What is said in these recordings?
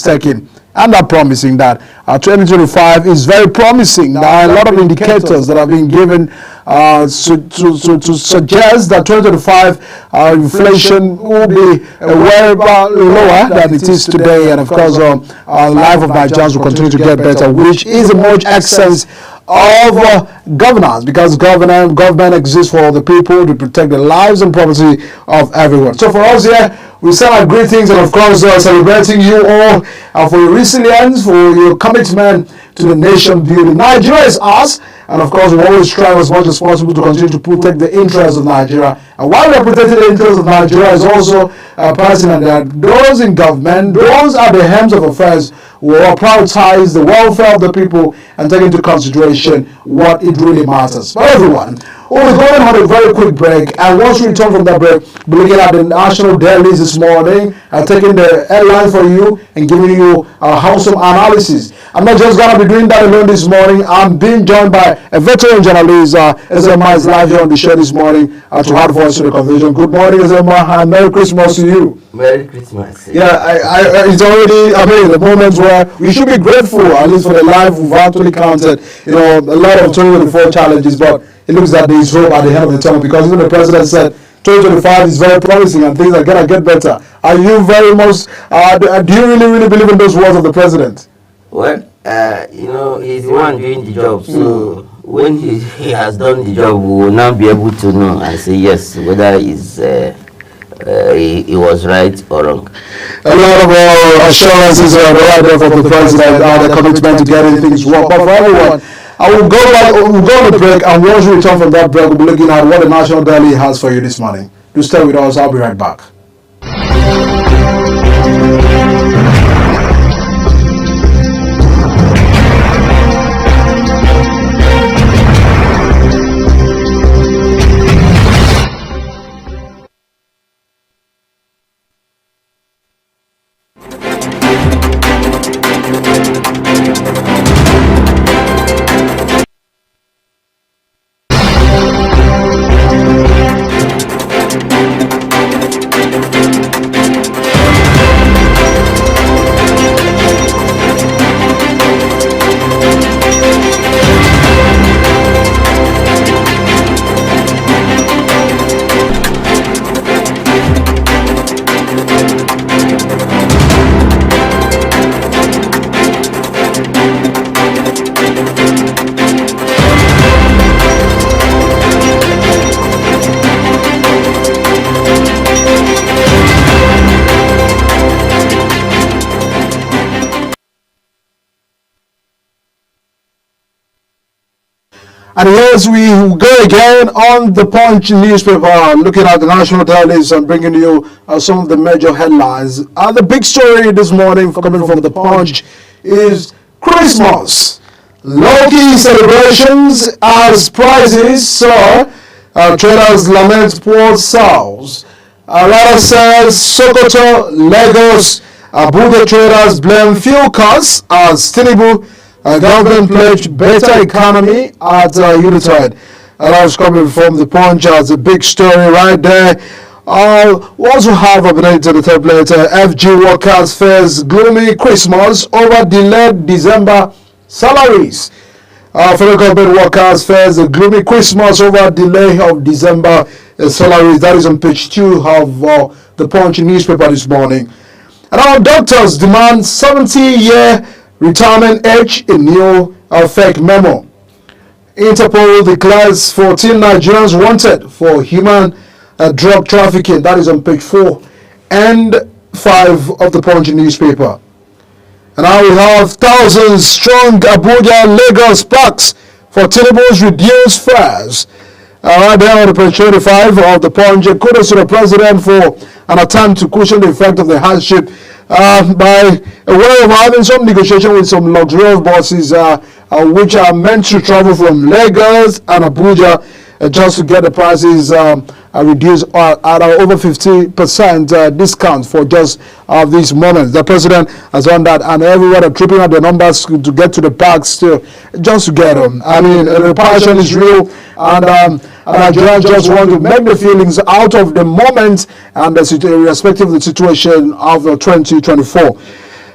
taking. I'm not promising that. 2025 is very promising. There are a lot of indicators that have been given to suggest that 2025 inflation will be way lower than it is today. And of course, the life of Nigerians will continue to get better, which is a much essence of governance, because government exists for the people to protect the lives and property of everyone. So for us here, we send our greetings and of course celebrating you all for your resilience, for your commitment to the nation building. Nigeria is us, and of course we always strive as much as possible to continue to protect the interests of Nigeria. And while we are protecting the interests of Nigeria is also pertinent that those in government, those are the helms of affairs, will prioritize the welfare of the people and take into consideration what it really matters. For everyone, we'll be going on a very quick break, and once we return from that break, we'll be looking at the national dailies this morning, taking the headline for you and giving you a wholesome analysis. I'm not just going to be doing that alone this morning. I'm being joined by a veteran journalist. Ezema is live here on the show this morning to add voice to the conversation. Good morning, Ezema, and Merry Christmas to you. Merry Christmas. Yeah, it's already, the moments where we should be grateful, at least for the life we've actually counted. A lot of 2024 challenges, but it looks like there is hope at the end of the tunnel, because even the president said 2025 is very promising and things are going to get better. Are you very much, do you really believe in those words of the president? Well, he's the one doing the job, so when he has done the job, we will now be able to know and say yes, whether he was right or wrong. A lot of assurances are right there from the president, the commitment to getting things work. But for everyone, we'll go on the break, and once we return from that break, we'll be looking at what the National Daily has for you this morning. Do stay with us. I'll be right back. And as we go again on the Punch newspaper, looking at the national dailies and bringing you some of the major headlines. The big story this morning coming from the Punch is Christmas. Low-key celebrations as prices soar. Traders lament poor sales. Rada says Sokoto, Lagos, Abuja traders blame fuel costs as Tinubu. Government pledged better economy at Unitide. That was coming from the Punch as a big story right there. We also have updated the tablet. FG workers face gloomy Christmas over delayed December salaries. Federal government workers face a gloomy Christmas over delay of December salaries. That is on page 2 of the Punch newspaper this morning. And our doctors demand 70-year retirement age in new fake memo. Interpol declares 14 Nigerians wanted for human drug trafficking. That is on page 4 and 5 of the Punch newspaper. And now we have thousands strong Abuja Lagos parks for Tinubu's reduced fares. Right there on the page 25 of the Punch. Kudos to the president for an attempt to cushion the effect of the hardship by a way of having some negotiation with some luxurious buses which are meant to travel from Lagos and Abuja just to get the prices reduced at over 50% discount for just these moments. The president has done that, and everyone are tripping out the numbers to get to the parks still, just to get them. I mean, the passion is real, and Nigerians just want to make the feelings out of the moment and irrespective of the situation of 2024.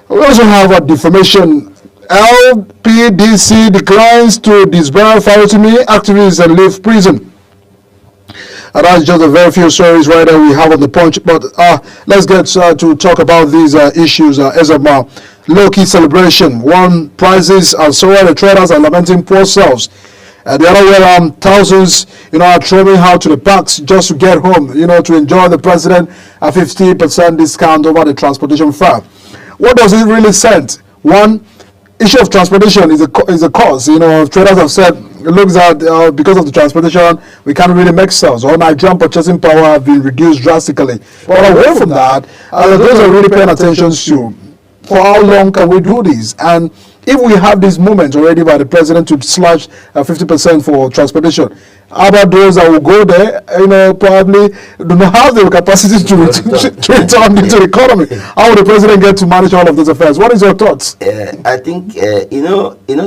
We also have a defamation. LPDC declines to disbar Farotimi activists and leave prison. And that's just a very few stories right there we have on the punch. But let's get to talk about these issues as of now. Low-key celebration. One prizes and so on. The traders are lamenting poor sales. The other way around, thousands, are throwing out to the parks just to get home, to enjoy the president a 50% discount over the transportation fare. What does it really send? One, issue of transportation is a cause. Traders have said it looks at because of the transportation we can't really make sales. Or Nigerian purchasing power have been reduced drastically. But away from that, those are really paying attention to for how long can we do this? And if we have this movement already by the president to slash 50% for transportation, how about those that will go there, probably do not have the capacity to return into the economy? How will the president get to manage all of those affairs? What is your thoughts? I think,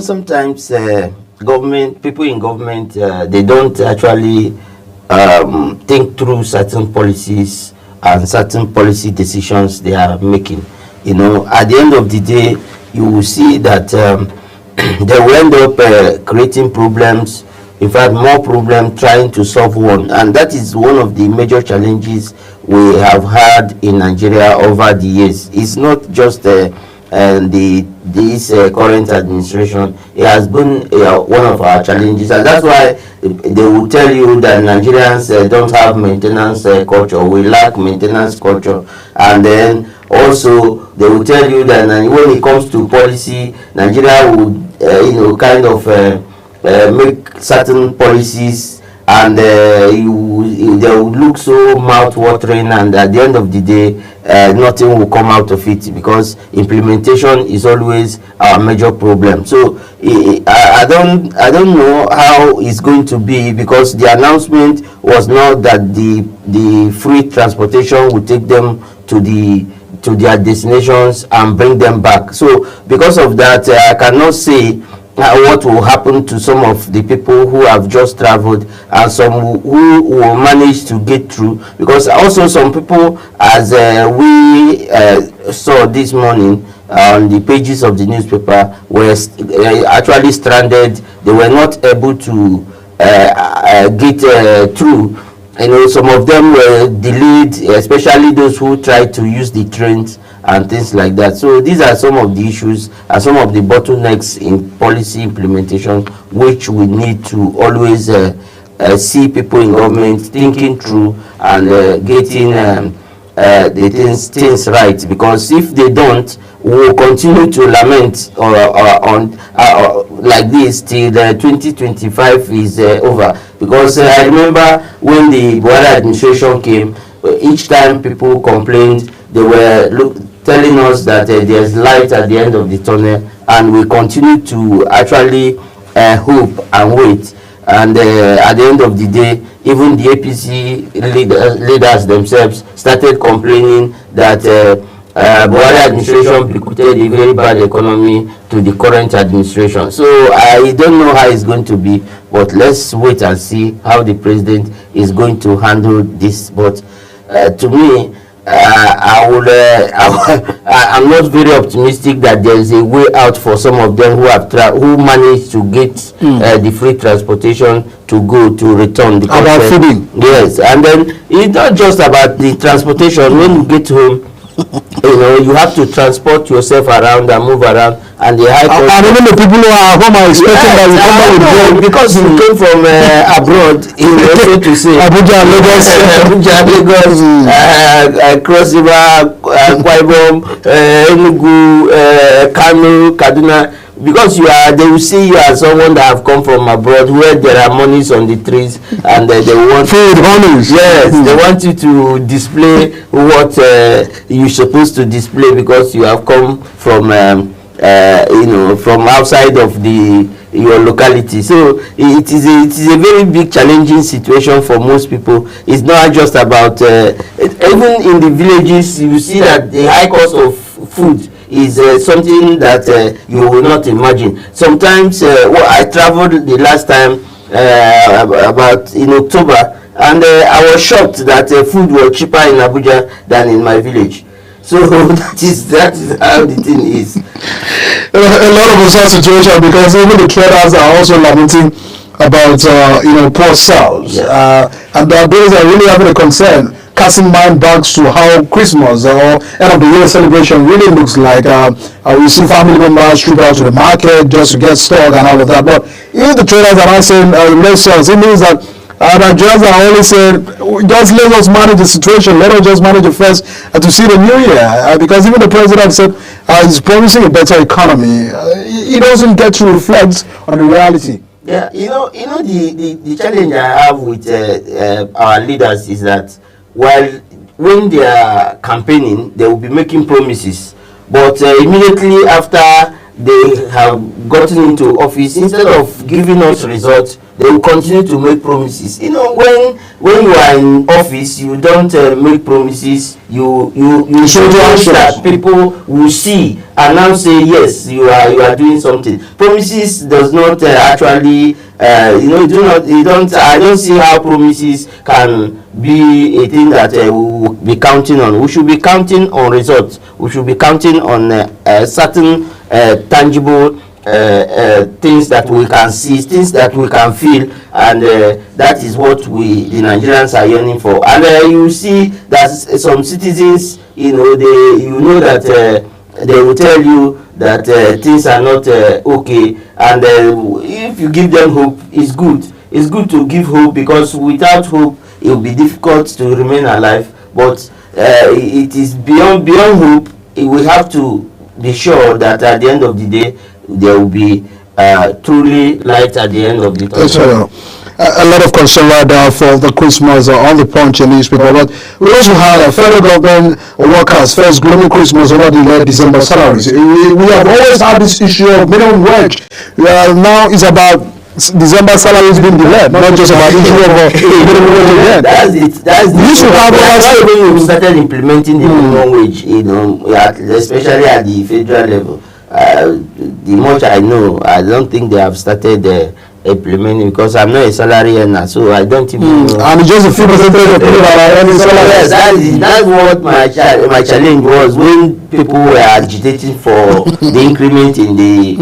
sometimes people in government, they don't actually think through certain policies and certain policy decisions they are making. At the end of the day, you will see that they will end up creating problems, in fact more problems trying to solve one, and that is one of the major challenges we have had in Nigeria over the years. It's not just this current administration. It has been one of our challenges, and that's why they will tell you that Nigerians don't have maintenance culture. We lack maintenance culture. And then also they will tell you that when it comes to policy, Nigeria would kind of make certain policies, and they will look so mouth-watering, and at the end of the day nothing will come out of it, because implementation is always our major problem. So I don't know how it's going to be, because the announcement was not that the free transportation would take them to their destinations and bring them back. So because of that, I cannot say what will happen to some of the people who have just traveled and some who will manage to get through, because also some people, as we saw this morning on the pages of the newspaper, were actually stranded. They were not able to get through. Some of them were delayed, especially those who tried to use the trains and things like that. So these are some of the issues and some of the bottlenecks in policy implementation, which we need to always see people in government thinking through and getting the things right. Because if they don't, we will continue to lament on like this till the 2025 is over. Because I remember when the Buhari administration came, each time people complained, they were telling us that there's light at the end of the tunnel, and we continue to actually hope and wait. And at the end of the day, even the APC leaders themselves started complaining that Buhari administration bequeathed a very bad economy to the current administration. So I don't know how it's going to be, but let's wait and see how the president is going to handle this. But to me, I'm not very optimistic that there is a way out for some of them who managed to get the free transportation to return. About feeding. Yes, and then it's not just about the transportation. When you get home, you have to transport yourself around and move around, and the high cost. And even the people who are home are expecting that you come back with them, because you came from abroad, so to say. Abuja, Lagos, Cross River, Akwa Ibom, Enugu, Kano, Kaduna. Because they will see you as someone that have come from abroad, where there are monies on the trees, and they want food, monies. Yes, they want you to display what you're supposed to display, because you have come from from outside of your locality. So it is a very big challenging situation for most people. It's not just about even in the villages. You see that the high cost of food is something that you will not imagine. Sometimes I traveled the last time about in October, and I was shocked that food was cheaper in Abuja than in my village. So that is how the thing is. A lot of us have situation because even the traders are also lamenting about poor sales, and those are really having a concern, casting mind back to how Christmas or end of the year celebration really looks like. We see family members trip out to the market just to get stock and all of that. But if the traders are not saying less sales, it means that Nigerians are only saying, just let us manage the situation, let us just manage it first to see the new year. Because even the president said he's promising a better economy. He doesn't get to reflect on the reality. Yeah, the challenge I have with our leaders is that when they are campaigning, they will be making promises, but immediately after they have gotten into office, instead of giving us results, they will continue to make promises. When you are in office, you don't make promises. You show that people will see and now say yes, you are doing something. Promises does not actually I don't see how promises can be a thing that we will be counting on. We should be counting on results. We should be counting on certain tangible things that we can see, things that we can feel, and that is what the Nigerians are yearning for. And you see that some citizens, that they will tell you that things are not okay, and if you give them hope, it's good. It's good to give hope, because without hope, it will be difficult to remain alive. But it is beyond hope. We have to be sure that at the end of the day, there will be truly light at the end of the tunnel. A lot of concern right now for the Christmas on the Punch and newspaper, but we also had federal government workers first gloomy Christmas over the late December salaries. We have always had this issue of minimum wage. Now it's about December salaries being delayed, not just about issue of minimum wage again. That's it. When we started implementing the minimum wage, especially at the federal level. The much I know, I don't think they have started implementing, because I'm not a salary earner, so I don't even know. And just a few percentage of people that are earning salary. Yes, that's what my challenge was when people were agitating for the increment in the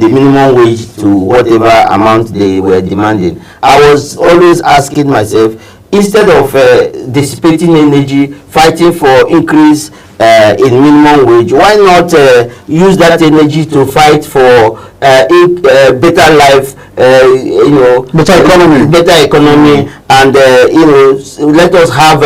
minimum wage to whatever amount they were demanding. I was always asking myself, instead of dissipating energy fighting for increase in minimum wage, why not use that energy to fight for better life, better economy, and let us have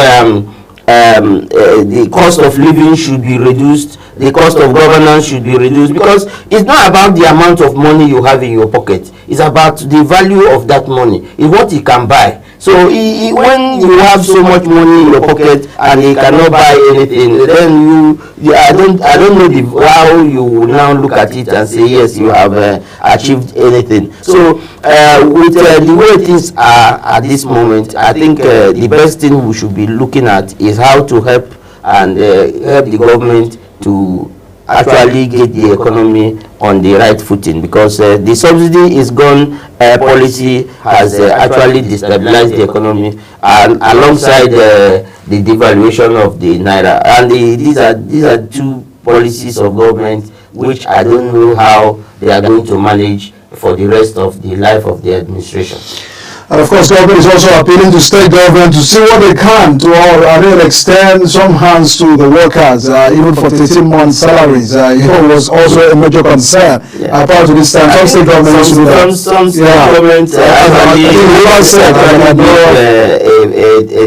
the cost of living should be reduced, the cost of governance should be reduced, because it's not about the amount of money you have in your pocket, it's about the value of that money, it's what you can buy. So when you have so much money in your pocket and you cannot buy anything, then I don't know how you will now look at it and say yes, you have achieved anything. So with the way things are at this moment, I think the best thing we should be looking at is how to help the government to actually get the economy on the right footing, because the subsidy is gone policy has actually destabilized the economy, and alongside the devaluation of the naira, and these are two policies of government which I don't know how they are going to manage for the rest of the life of the administration. And of course, government is also appealing to state government to see what they can to extend some hands to the workers, even for 13 months salaries. It was also a major concern prior to this time. Some state governments do that. Some state governments a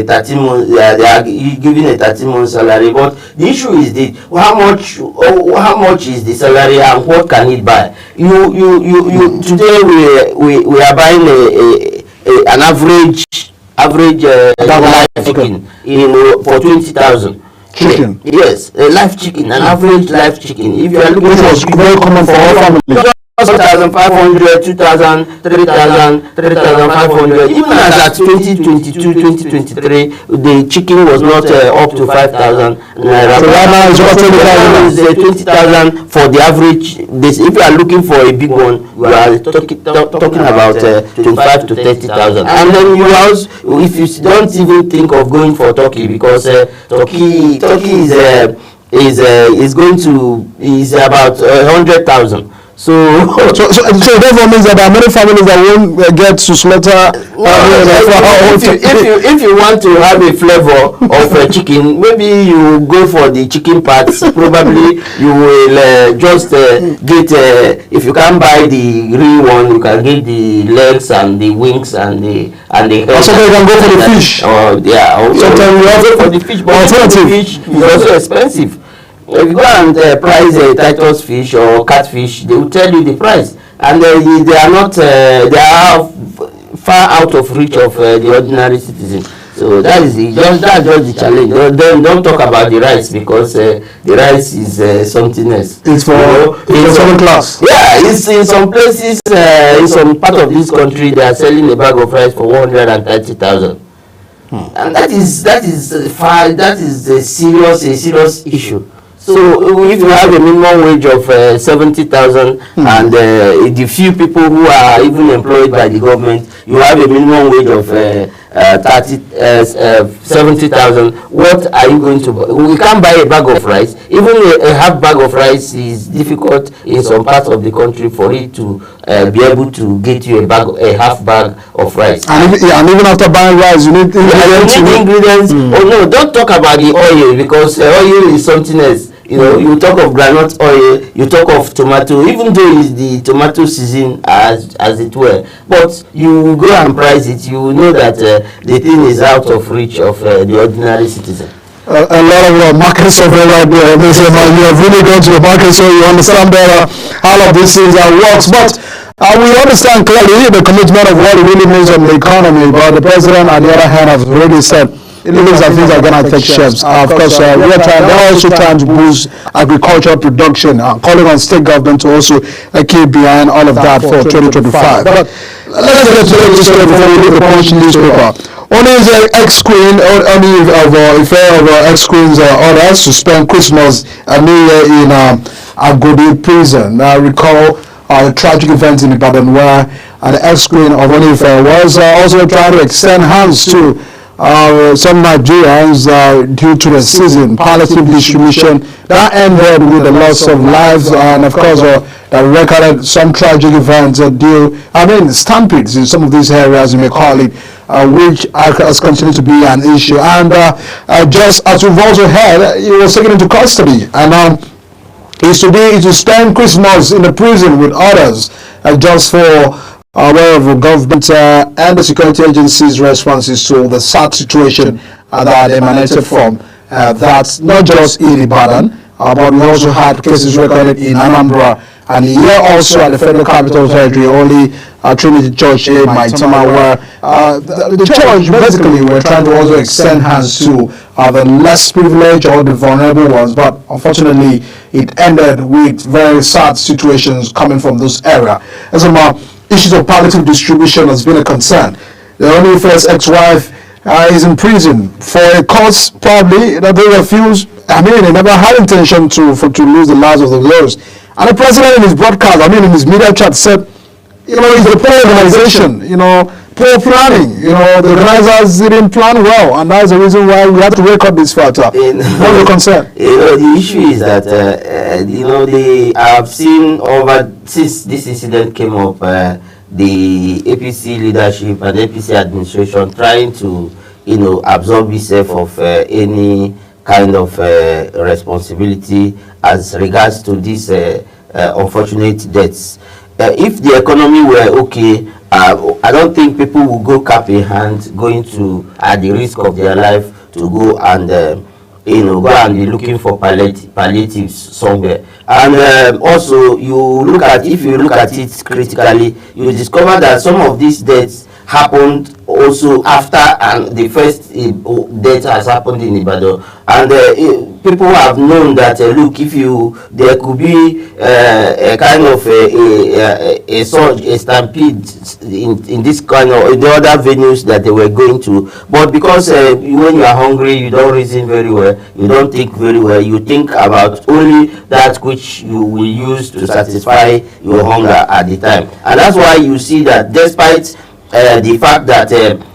13 month, they are giving a 13-month salary. But the issue is how much is the salary and what can it buy? Today we are buying an average live chicken for 20,000. Chicken. Yes, a live chicken, an average live chicken. If you are looking for, very common for all families. 1,500, 2,000, 3,000, 3,500. Even as at 2022, 2023, the chicken was not up to 5,000 naira. So right now it's about 20,000 for the average. This, if you are looking for a big one, you are talking about 25 to 30,000. And then you also, if you don't even think of going for turkey, because turkey is going to is about 100,000. So therefore means that there are many families that won't get to slaughter. If you want to have a flavor of chicken, maybe you go for the chicken parts. Probably you will just get. If you can't buy the real one, you can get the legs and the wings and the head. Also, you can go for the fish. Sometimes you have for the fish, but the fish is also expensive. If you go and price a Titus fish or catfish, they will tell you the price, and they are not they are far out of reach of the ordinary citizen. So that's just the challenge. Don't talk about the rice, because the rice is something else. It's for second class. Yeah, it's in some places, in some part of this country, they are selling a bag of rice for 130,000. And that is a serious issue. So if you have a minimum wage of 70,000 and the few people who are even employed by the government, you have a minimum wage of 70,000. What are you going to buy? We can't buy a bag of rice. Even a half bag of rice is difficult in some parts of the country for it to be able to get you a half bag of rice. And even after buying rice, you need ingredients. Oh no, don't talk about the oil, because oil is something else. You know, you talk of groundnut oil, you talk of tomato, even though it's the tomato season as it were, but you go and price it, you know that the thing is out of reach of the ordinary citizen. A lot of market survey right there. You have really gone to the market, so you understand better how of these things works. But we understand clearly the commitment of what it really means on the economy. But the president, on the other hand, has already said it looks like things are going to take shapes. Of course, they're also trying to boost agricultural production, calling on state government to also keep behind all of that for 2025. But let's get to the story before we leave the Punch newspaper. Only is ex-queen, only of ex-queen's orders to spend Christmas and New Year in Agodi prison. Recall the tragic event in Ibadan where an ex-queen of Onife was also trying to extend hands to some Nigerians due to the season palliative distribution that ended with the loss of lives, and of course that recorded some tragic events stampedes in some of these areas, you may call it, which has continued to be an issue. And just as we've also heard, he was taken into custody, and is to spend Christmas in the prison with others, just for wherever government and the security agencies' responses to the sad situation that emanated from. That's not just in Ibadan, but we also had cases recorded in Anambra, and here also at the Federal Capital Territory, only Trinity Church in Maitama, where the church basically were trying to also extend hands to the less privileged or the vulnerable ones, but unfortunately it ended with very sad situations coming from this area. As issues of palliative distribution has been a concern. The only first ex-wife is in prison for a cause probably that they refused. They never had intention to lose the lives of the girls. And the president in his broadcast, in his media chat said, it's a poor organization, poor planning. The organizers didn't plan well, and that's the reason why we have to record this factor. What's the concern? The issue is that I've seen since this incident came up, the APC leadership and APC administration trying to absorb itself of any kind of responsibility as regards to these unfortunate deaths. If the economy were okay, I don't think people will go cap in hand going to, at the risk of their life, to go and go and be looking for palliatives somewhere. And also, if you look at it critically, you discover that some of these deaths happened also after and the first death has happened in Ibadan, and people have known that look, if there could be a kind of a surge, a stampede in this kind of in the other venues that they were going to, but because when you are hungry, you don't reason very well, you don't think very well, you think about only that which you will use to satisfy your hunger at the time, and that's why you see that despite the fact that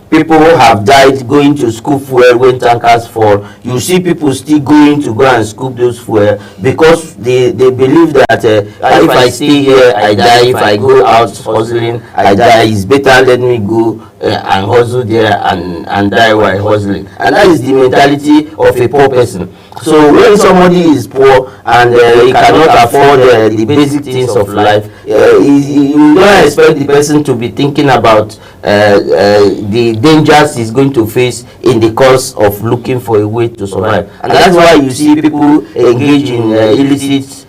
people have died going to scoop fuel when tankers fall, you see people still going to go and scoop those fuel because they believe that if I stay here I die, if I go out hustling I die, it's better let me go and hustle there and die while hustling. And that is the mentality of a poor person. So when somebody is poor and he cannot afford the basic things of life, you don't expect the person to be thinking about the dangers he's going to face in the course of looking for a way to survive. And that's why you see people engage in illicit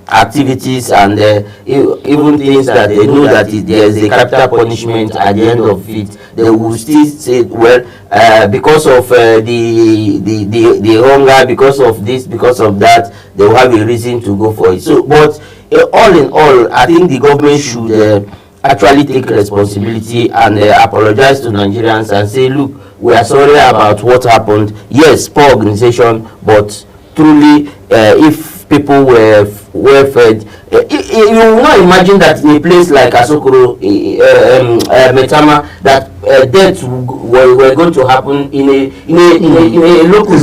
activities and even things that they know that there is a capital punishment at the end of it. They will still say, well, because of the hunger, because of this, because of that, they will have a reason to go for it. So, but all in all, I think the government should actually take responsibility and apologize to Nigerians and say, look, we are sorry about what happened. Yes, poor organization, but truly, if people were well fed, you will not imagine that in a place like Asokoro, Metama, that deaths were going to happen in a local of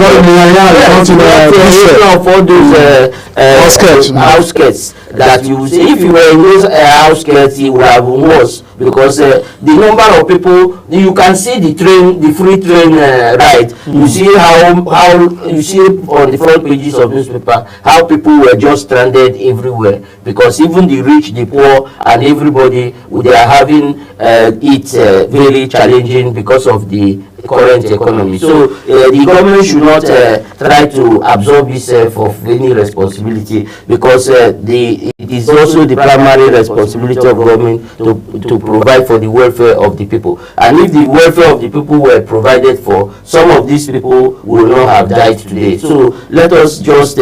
all those outskirts that you say, if you were in those outskirts, it would have been worse, because the number of people, you can see the free train ride. You see how you see on the front pages of newspaper how people were just stranded everywhere, because even the rich, the poor, and everybody, they are having it very challenging because of the current economy. So the government should not try to absorb itself of any responsibility, because it is also the primary responsibility of government to provide for the welfare of the people. And if the welfare of the people were provided for, some of these people will not have died today. So let us just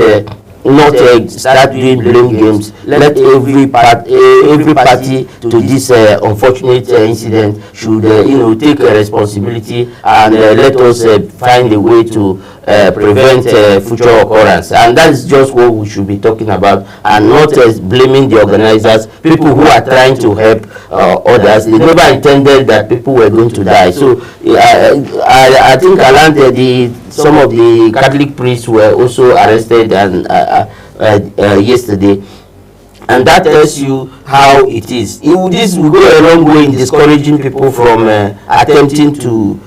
not start doing blame games. Let every party to this unfortunate incident should take responsibility, and let us find a way to prevent future occurrence. And that's just what we should be talking about, and not blaming the organizers, people who are trying to help others. They never intended that people were going to die. So I think around some of the Catholic priests were also arrested and yesterday, and that tells you how it is. This will go a long way in discouraging people from attempting to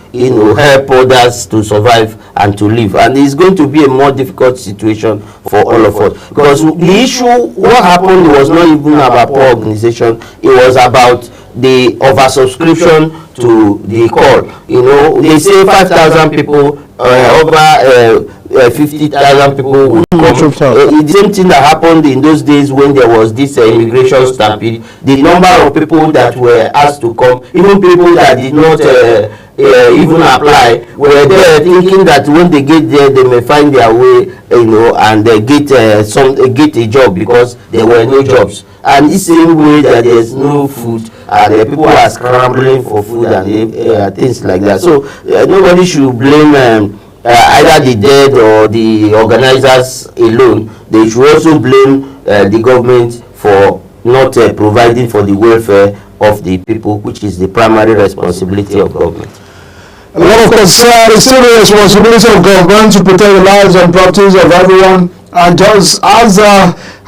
help others to survive and to live, and it's going to be a more difficult situation for all of us, because the issue, what happened, was not even about poor organization, it was about the oversubscription to the call. They say 5,000 people, over 50,000 people would come. The same thing that happened in those days when there was this immigration stampede. The number of people that were asked to come, even people that did not even apply, were there thinking that when they get there they may find their way, and they get a job, because there were no jobs. And the same way that there's no food, and people are scrambling for food and things like that. So nobody should blame either the dead or the organizers alone. They should also blame the government for not providing for the welfare of the people, which is the primary responsibility of government. A lot of concern is still the responsibility of government to protect the lives and properties of everyone. And just as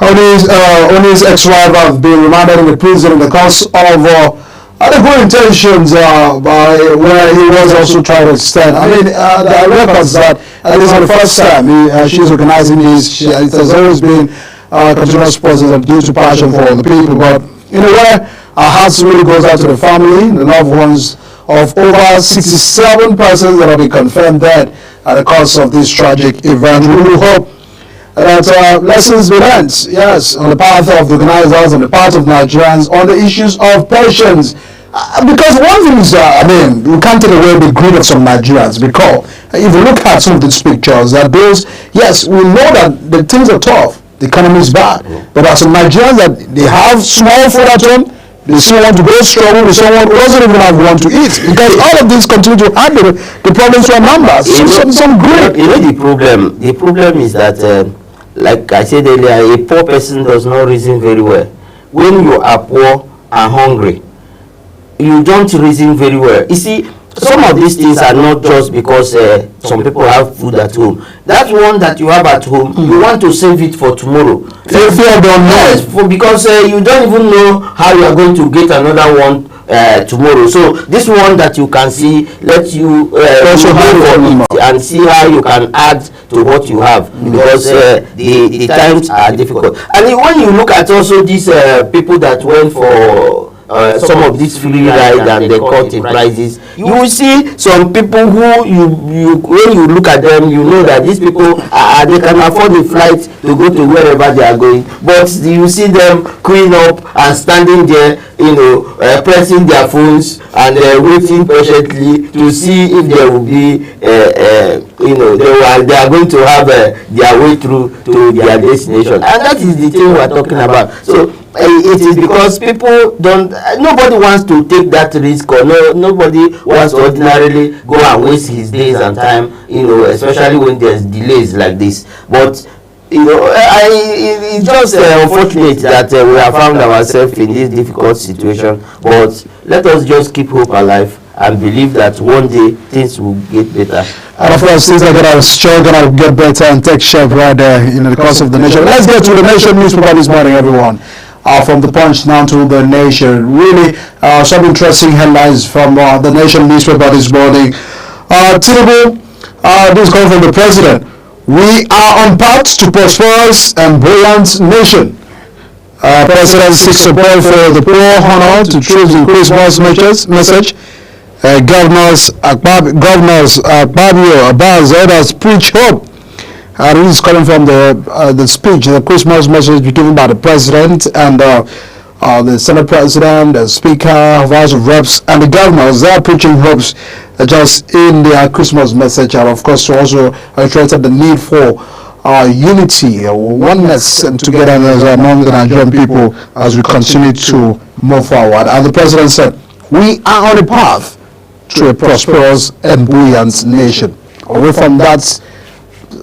Oni's ex-wife have been remanded in the prison in the course of the good intentions by where he was also trying to extend. I mean, there are records that this is not the first time she's organizing this. It has always been continuous process of due to passion for the people. But in a way, our hearts really goes out to the family, the loved ones of over 67 persons that have been confirmed dead at the cause of this tragic event. We really hope that lessons be learned, yes, on the part of the organizers, on the part of Nigerians, on the issues of patience Because one thing is, we can't take away the greed of some Nigerians. Because if you look at some of these pictures, that those, yes, we know that the things are tough, the economy is bad, but there are some Nigerians that they have small food at home, they still want to go struggle with someone who doesn't even have one to eat. Because all of these continue to add the problems to our numbers. Some greed. You know the problem is that, like I said earlier, a poor person does not reason very well. When you are poor and hungry, you don't reason very well. You see, some of these things are not just because some people have food at home. That one that you have at home, you want to save it for tomorrow. Yes, because you don't even know how you are going to get another one tomorrow. So this one that you can see, let you also have it and see how you can add to what you have, because the times are difficult. And when you look at also these people that went for some of these free ride and they cut in prices, you will see some people who you when you look at them, you know that these people they can afford the flight to go to wherever they are going, but you see them queuing up and standing there, pressing their phones and waiting patiently to see if there will be they are going to have their way through to their destination. And that is the thing we are talking about. So it is because people nobody wants to take that risk, or nobody wants to ordinarily go and waste his days and time, especially when there's delays like this. But it's just unfortunate that we have found ourselves in this difficult situation. But let us just keep hope alive and believe that one day things will get better. And of course, things are going to get better and take shape right there in the course of the nation. Let's get to the Nation newspaper this morning, everyone. From the Punch now to the Nation. Really, some interesting headlines from the Nation newspaper this morning. Tinubu, this is coming from the president. We are on path to prosperous and buoyant nation. President seeks support for the poor honor to choose the Christmas message. Governors Akpabio, Abbas, others preach hope. This is coming from the speech, the Christmas message given by the president and the Senate president, the Speaker of House of Reps, and the governors. They are preaching hopes just in their Christmas message, and of course to also reiterated the need for unity, oneness, and togetherness among the Nigerian people as we continue to move forward. And the president said, "We are on a path to a prosperous and buoyant nation." Away from that.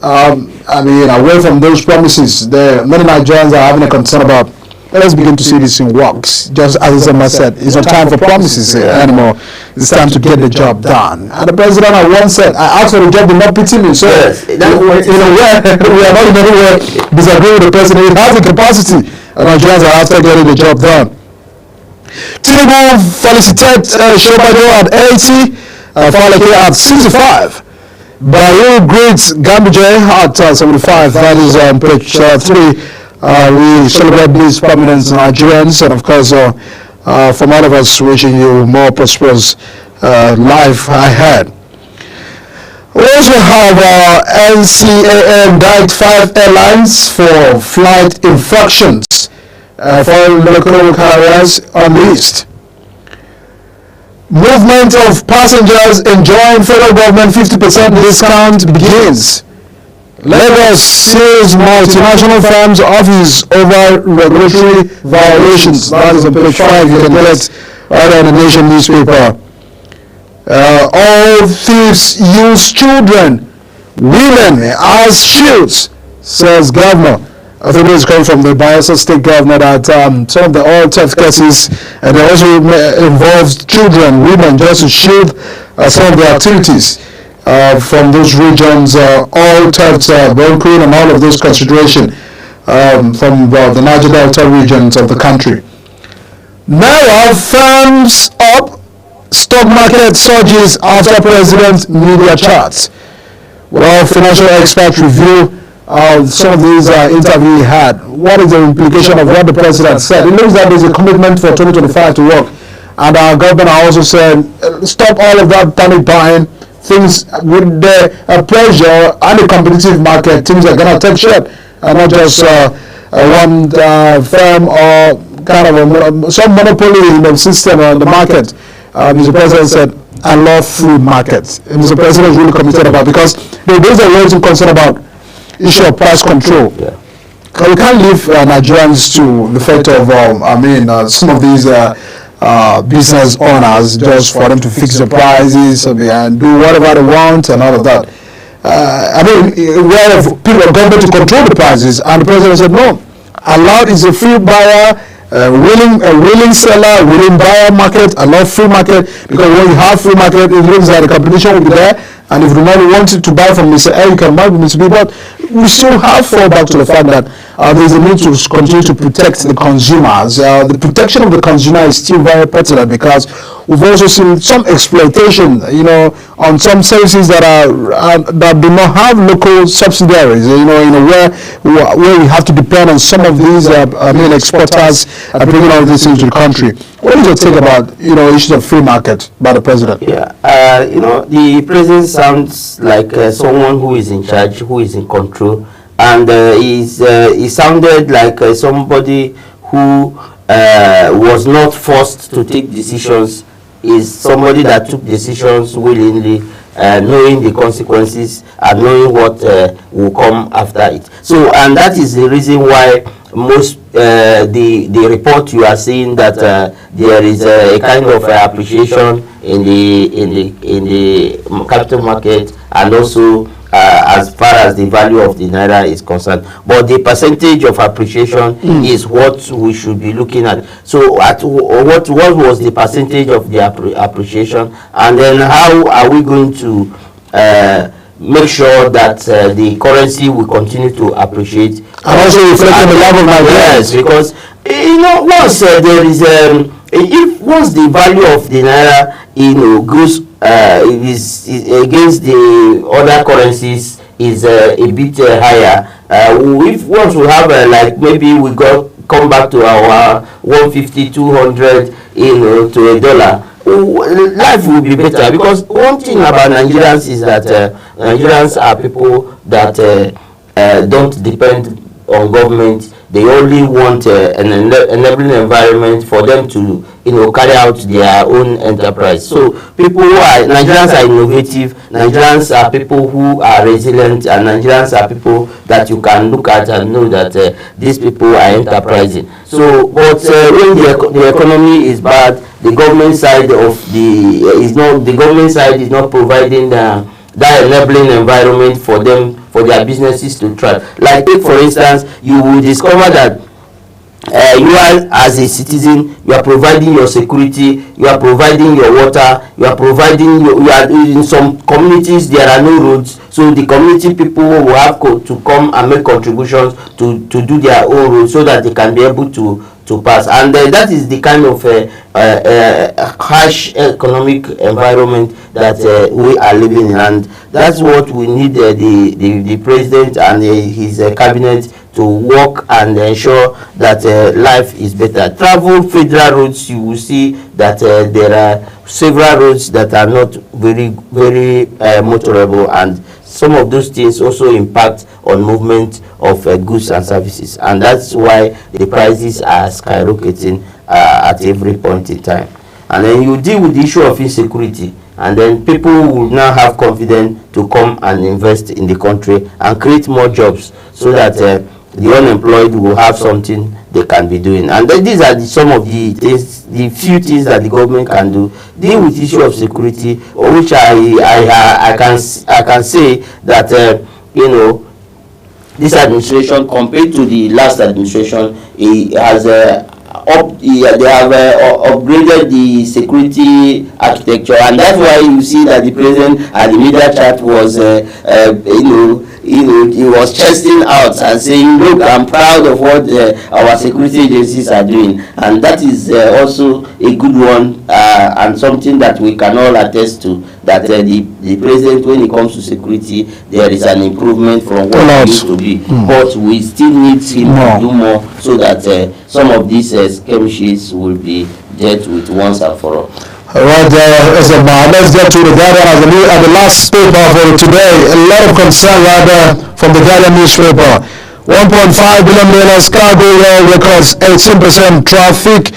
Away from those promises, many Nigerians are having a concern about. Let's begin to see this in works. Just as Zema said, it's not time for promises anymore. It's time to get the job done. And the president had once said, "I asked for the job, do not pity me." So, we are not in any way disagree with the president. He has the capacity, and Nigerians are after getting the job done. Tinubu felicitate Shobado at 80, Faleke at 65. Bayu greets Gambije at 75. That is on page 3. We celebrate these prominent Nigerians, and of course, from all of us, wishing you more prosperous life ahead. We also have NCAA indicted 5 airlines for flight infractions. Foreign local carriers unleashed. Movement of passengers enjoying federal government 50% discount begins. Lagos sees multinational firms office over regulatory violations. That is on page 5. You can get it right in the Nation newspaper. All thieves use children, women as shields, says governor. I think this is coming from the Bayelsa State governor that some of the oil theft cases, and they also involves children, women, just to shield some of the activities from those regions, oil theft, bunkering, and all of those considerations from the Niger Delta regions of the country. Naira firms up, stock market surges after president media charts. Well, financial experts review some of these interviews he had. What is the implication of what the president said? It looks like there's a commitment for 2025 to work. And our governor also said, stop all of that panic buying. Things with the pressure and the competitive market, things are going to take shape. And not just one firm or kind of some monopoly in the system or the market, Mr. President said, I love free markets. Mr. President is really committed about, because those are raising concern about issue of price control. Yeah. We can't leave Nigerians to the fate of, some of these business owners, just for them to fix the prices and do whatever they want and all of that. We have government to control the prices, and the president said no. Allowed is a free buyer, a willing seller, willing buyer market. I love free market, because when you have free market, it means that the competition will be there. And if the money wanted to buy from Mr. A, you can buy from Mr. B. But we still have fall back to the fact that there is a need to continue to protect the consumers. The protection of the consumer is still very pertinent, because we've also seen some exploitation, on some services that do not have local subsidiaries. Where we have to depend on some of these exporters bringing all these things to the country. What is your take about issues of free market by the president? Yeah, the president sounds like someone who is in charge, who is in control, and he sounded like somebody who was not forced to take decisions. Is somebody that took decisions willingly, knowing the consequences and knowing what will come after it. So, and that is the reason why most the report you are seeing that there is a kind of appreciation in the capital market, and also as far as the value of the naira is concerned. But the percentage of appreciation is what we should be looking at. So what was the percentage of the appreciation, and then how are we going to make sure that the currency will continue to appreciate, and also reflecting the level of Nigeria? Yes, because once there is once the value of the naira goes is against the other currencies is a bit higher. If once we have like maybe we come back to our 150, 200 to a dollar, life will be better. Because one thing about Nigerians is that Nigerians are people that don't depend on government. They only want an enabling environment for them to carry out their own enterprise. So people Nigerians are innovative, Nigerians are people who are resilient, and Nigerians are people that you can look at and know that these people are enterprising. So but when the economy is bad, the government side is not providing that enabling environment for them, for their businesses to thrive. Like take for instance, you will discover that you are, as a citizen, you are providing your security, you are providing your water, you are providing in some communities there are no roads, so the community people will have to come and make contributions to do their own roads, so that they can be able to pass. And that is the kind of harsh economic environment that we are living in, and that's what we need the president and his cabinet to work and ensure that life is better. Travel federal roads, you will see that there are several roads that are not very motorable, and some of those things also impact on movement of goods and services, and that's why the prices are skyrocketing at every point in time. And then you deal with the issue of insecurity, and then people will now have confidence to come and invest in the country and create more jobs, so that the unemployed will have something they can be doing. And then these are some of the things, the few things that the government can do. Deal with the issue of security, which I can say that this administration, compared to the last administration, it has they have upgraded the security architecture, and that's why you see that the president at the media chat was he was chesting out and saying, look, I'm proud of what our security agencies are doing. And that is also a good one, and something that we can all attest to, that the president, when it comes to security, there is an improvement from what it used to be. But we still need him to do more, so that some of these skirmishes will be dealt with once and for all. Right, let's get to the Guardian as the last paper for today. A lot of concern rather from the Guardian newspaper. 1.5 billion dollars cargo rail records 18% traffic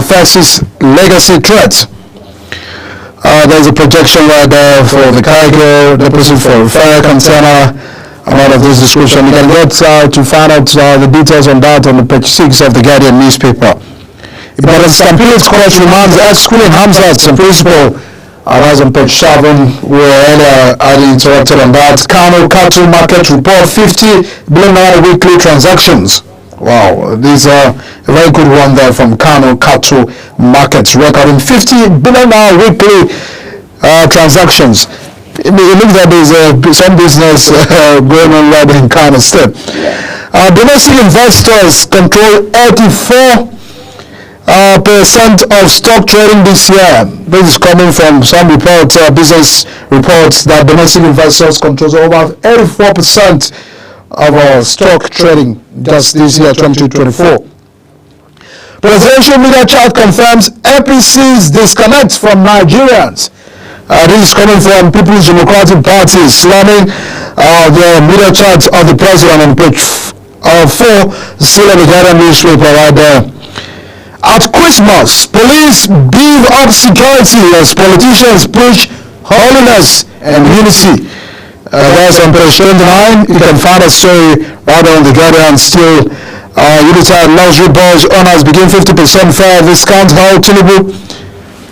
faces legacy threats. There's a projection right there for the cargo deposit for fire container. Amount of this description. You can get to find out the details on that on the page 6 of the Guardian newspaper. Ibadan Stampede coach remands at school in Hamzat and principal. That's on page 7. We're earlier interrupted on that. Kano Cattle Market report 50 billion weekly transactions. Wow, these are a very good one there from Kano Cattle Markets, recording 50 billion weekly transactions. It looks like there's some business going on right in Kano State. Domestic investors control 84% of stock trading this year. This is coming from some business reports that domestic investors control over 84% of our stock trading just this year, 2024. Presidential media chart confirms APC's disconnect from Nigerians. This is coming from People's Democratic Party slamming the media chart of the president on page 4, still in the Guardian newspaper right there. At Christmas, police beef up security as politicians push holiness and unity. That's on page 29. You can find a story right on the Guardian still. Unity luxury bus owners begin 50% fair discount. How Tinubu.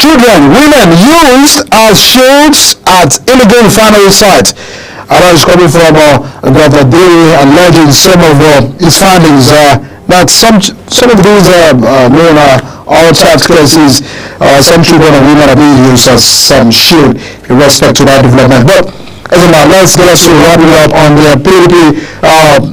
Children, women used as shields at illegal refinery site. And that is coming from Dr. Dewey alleging some of his findings that some of these known all types cases, some children and women are being used as some shield in respect to that development. But as a matter, let's get us to wrap it up on the PDP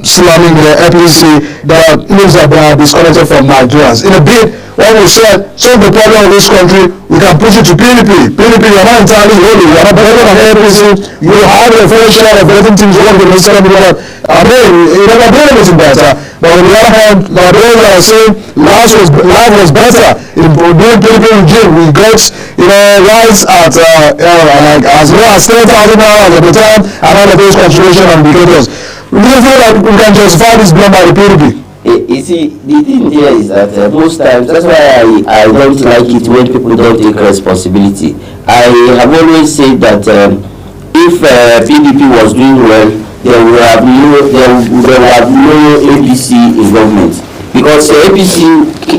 slamming the APC that looks like they are disconnected from Nigerians. In a bit, when we said solve the problem of this country, we can push it to PDP. PDP, you're not entirely holy, you're not better than APC, you have a fair share of everything things work in this country, but I mean, you never did anything better. But on the other hand, like those that are saying life was better in doing PDP regime, we got, rights at like as low as 10,000 at the time, and all of those considerations and indicators. Do you feel like we can justify this blame by the PDP? You see, the thing here is that most times, that's why I don't like it when people don't take responsibility. I have always said that if PDP was doing well, there will have no APC in government. Because the APC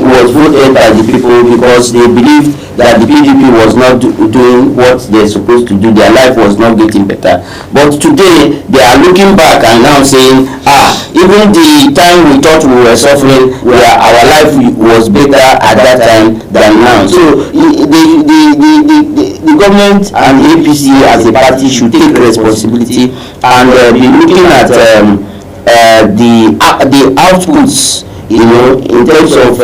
was voted by the people because they believed that the PDP was not doing what they're supposed to do. Their life was not getting better. But today, they are looking back and now saying, even the time we thought we were suffering, our life was better at that time than now. So the government and the APC as a party should take responsibility and be looking at the outputs, in terms of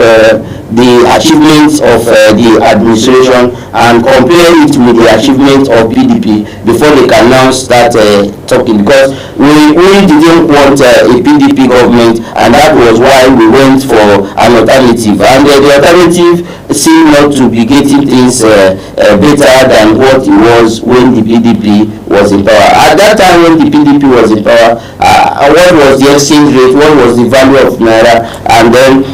the achievements of the administration and compare it with the achievements of PDP before they can now start talking, because we didn't want a PDP government, and that was why we went for an alternative, and the alternative seemed not to be getting things better than what it was when the PDP was in power. At that time when the PDP was in power, what was the exchange rate, what was the value of Naira, and then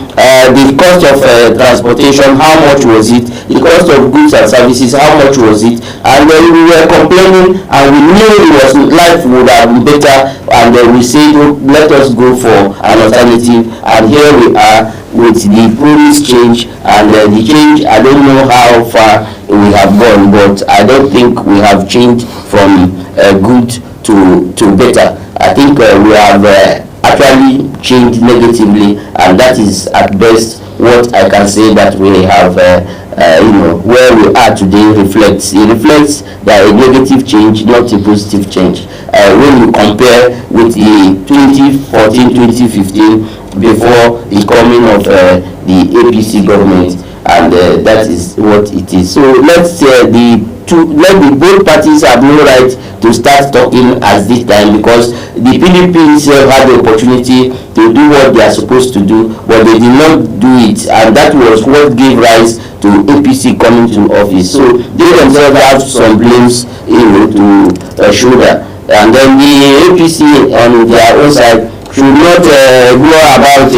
the cost of transportation, how much was it, the cost of goods and services, how much was it, and then we were complaining and we knew life would have been better, and then we said, let us go for an alternative, and here we are with the promised change, and the change, I don't know how far we have gone, but I don't think we have changed from good to better. I think we have actually changed negatively, and that is at best what I can say that we have, where we are today reflects. It reflects that a negative change, not a positive change. When you compare with the 2014-2015, before the coming of the APC government, and that is what it is. So let the both parties have no right to start talking at this time, because the PDP itself had the opportunity to do what they are supposed to do, but they did not do it, and that was what gave rise to APC coming to office. So they themselves have some blames, to shoulder, and then the APC on their own side should not go about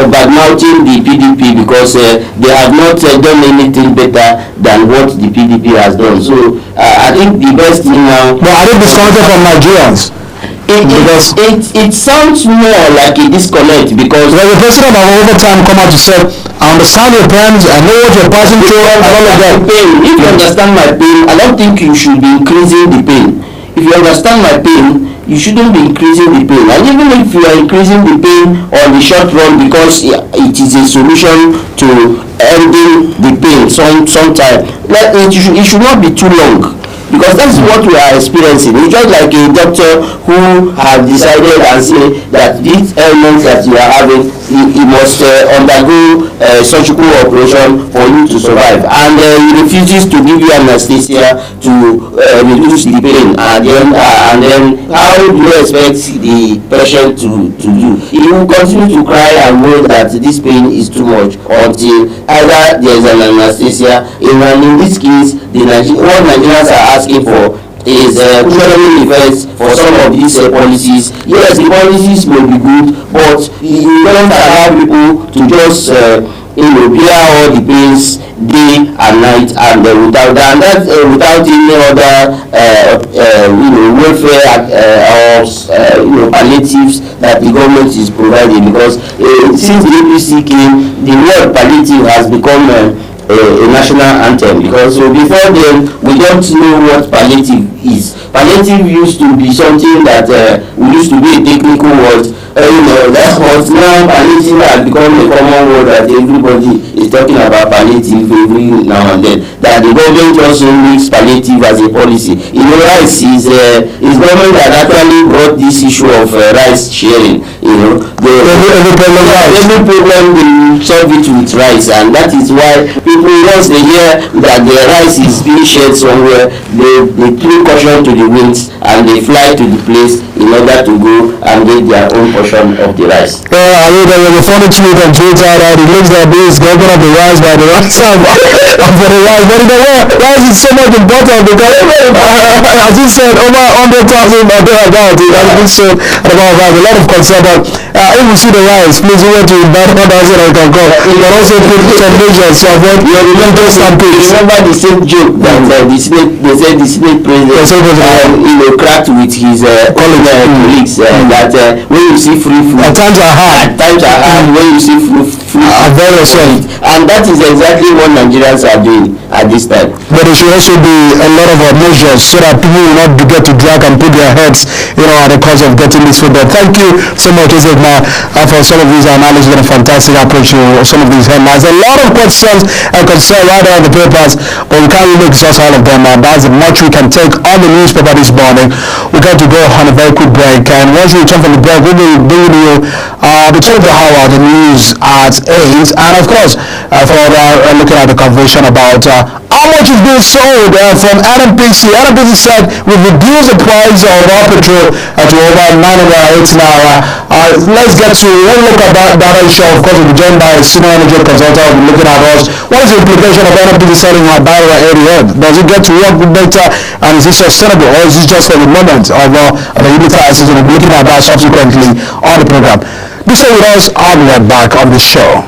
bad mouthing the PDP, because they have not done anything better than what the PDP has done. So I think the best thing now. But are they discounted from Nigerians? It sounds more like a disconnect, because the president of over time come out to say, I understand your pains, I know what you're passing through, and all of that. If you understand my pain, I don't think you should be increasing the pain. If you understand my pain, you shouldn't be increasing the pain. And even if you are increasing the pain on the short run, because it is a solution to ending the pain sometime, it should not be too long. Because that's what we are experiencing. It's just like a doctor who has decided and say that these ailments that you are having, he must undergo surgical operation for you to survive, and he refuses to give you anesthesia to reduce the pain, and then how do you expect the patient to do? He will continue to cry and know that this pain is too much until either there is an anesthesia, and in this case what Nigerians are asking for is cushioning effects for some of these policies. Yes, the policies may be good, but you don't allow people to just bear all the pains day and night, and without any other welfare or palliatives that the government is providing. Because since the APC came, the word palliative has become a national anthem, because before then we don't know what palliative is. Palliative used to be something that we used to be a technical word, that was now palliative has become a common word that everybody is talking about palliative every now and then, that the government also makes palliative as a policy. Rice is government that actually brought this issue of rice sharing. Every problem they solve it with rice, and that is why people, once they hear that the rice is being shared somewhere, they throw caution to the winds and they fly to the place in order to go and get their own portion of the rice. I mean, there was a funny tweet on Twitter that it looks like this government of the rice by the right side for the rice. But rice is so much important, because as he said, over 100,000 it has been sold at about a lot of concern. But if we see the rice, please we want to invite others that can come. You can also put some measures to avoid mental stampedes. Remember the same joke that they said the Senate president cracked with his colleagues that when you see free food, at times are hard. When you see free very soft. And that is exactly what Nigerians are doing at this time. But there should also be a lot of measures so that people will not get to drag and put their heads, at the cause of getting this food. But thank you so much, Ezekma, for some of these analyses and a fantastic approach to some of these headlines. A lot of questions and concerns right there on the papers, but we can't really exhaust all of them. That's much we can take on the newspaper this morning. We got to go on a very quick break, and once we return from the break, we will bring you the top of the hour, the news at 8, and of course, looking at the conversation about how much is being sold from NNPC. NNPC said we've reduced the price of our petrol to over 908 now. Let's get to look at that issue. Of course, we'll be joined by a senior energy consultant. We'll be looking at us. What is the implication of NNPC selling our barrel at 88? Does it get to work better, and is it sustainable, or is it just for the moment of the unit prices? We'll be looking at that subsequently on the program. Do stay with us. I'll be right back on the show.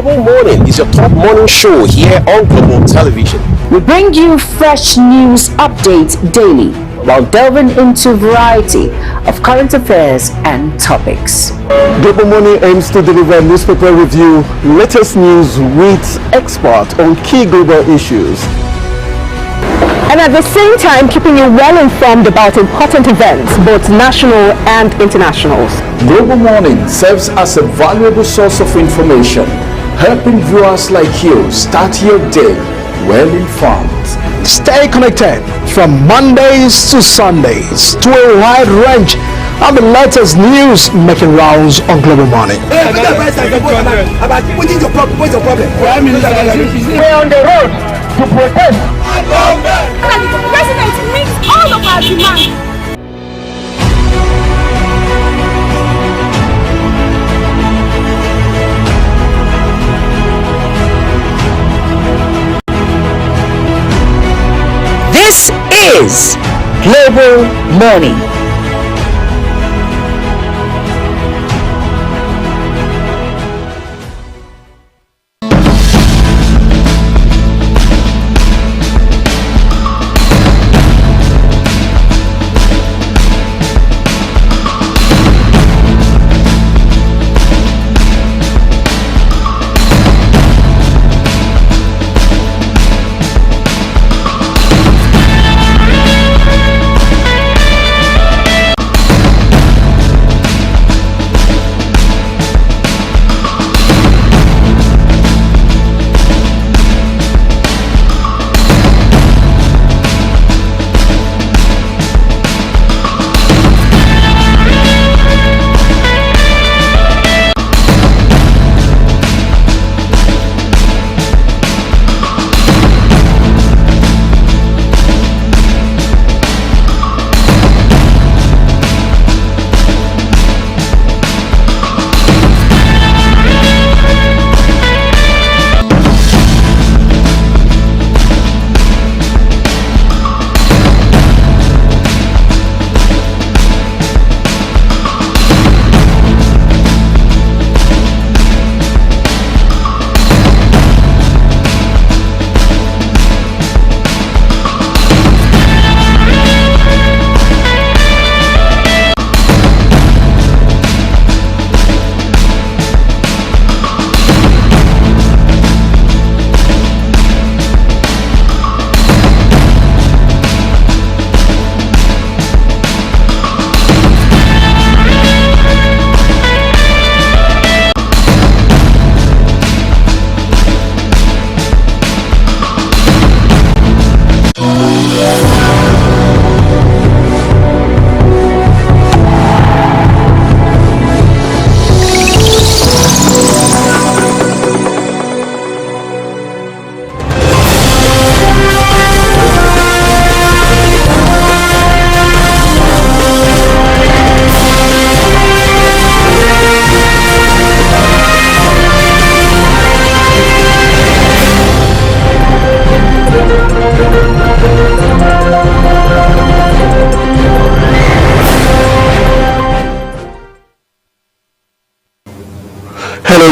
Global Morning is your top morning show here on Global Television. We bring you fresh news updates daily while delving into a variety of current affairs and topics. Global Morning aims to deliver newspaper review, latest news with experts on key global issues, and at the same time keeping you well informed about important events, both national and international. Global Morning serves as a valuable source of information, helping viewers like you start your day well informed. Stay connected from Mondays to Sundays to a wide range of the latest news making rounds on Global Morning. What's your problem? We're on the road to protest. The president meets all of our demands. This is Global Morning.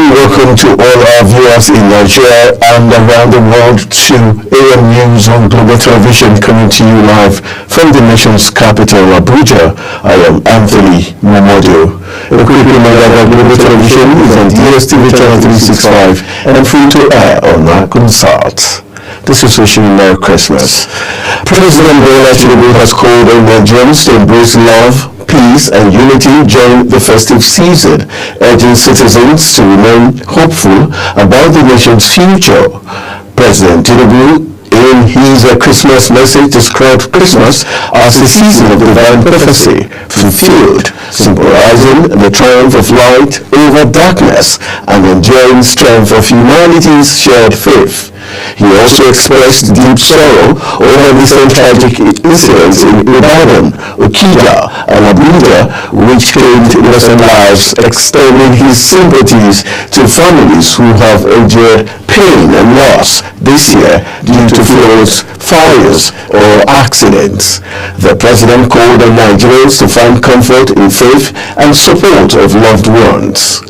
Welcome to all our viewers in Nigeria and around the world to AM News on Global Television, coming to you live from the nation's capital, Abuja. I am Anthony Momodu. A quick reminder that Global Television is on DSTV channel 365 and free to air on Nakunsat. This is wishing you Merry Christmas. President Bola Tinubu has called on Nigerians to embrace love, peace and unity during the festive season, urging citizens to remain hopeful about the nation's future. President Tinubu, in his Christmas message, described Christmas as a season of divine prophecy fulfilled, symbolizing the triumph of light over darkness and the enduring strength of humanity's shared faith. He also expressed deep sorrow over recent tragic incidents in Ibadan, Okija, and Abuja, which claimed innocent lives, extending his sympathies to families who have endured pain and loss this year due to floods, fires, or accidents. The president called on Nigerians to find comfort in faith and support of loved ones.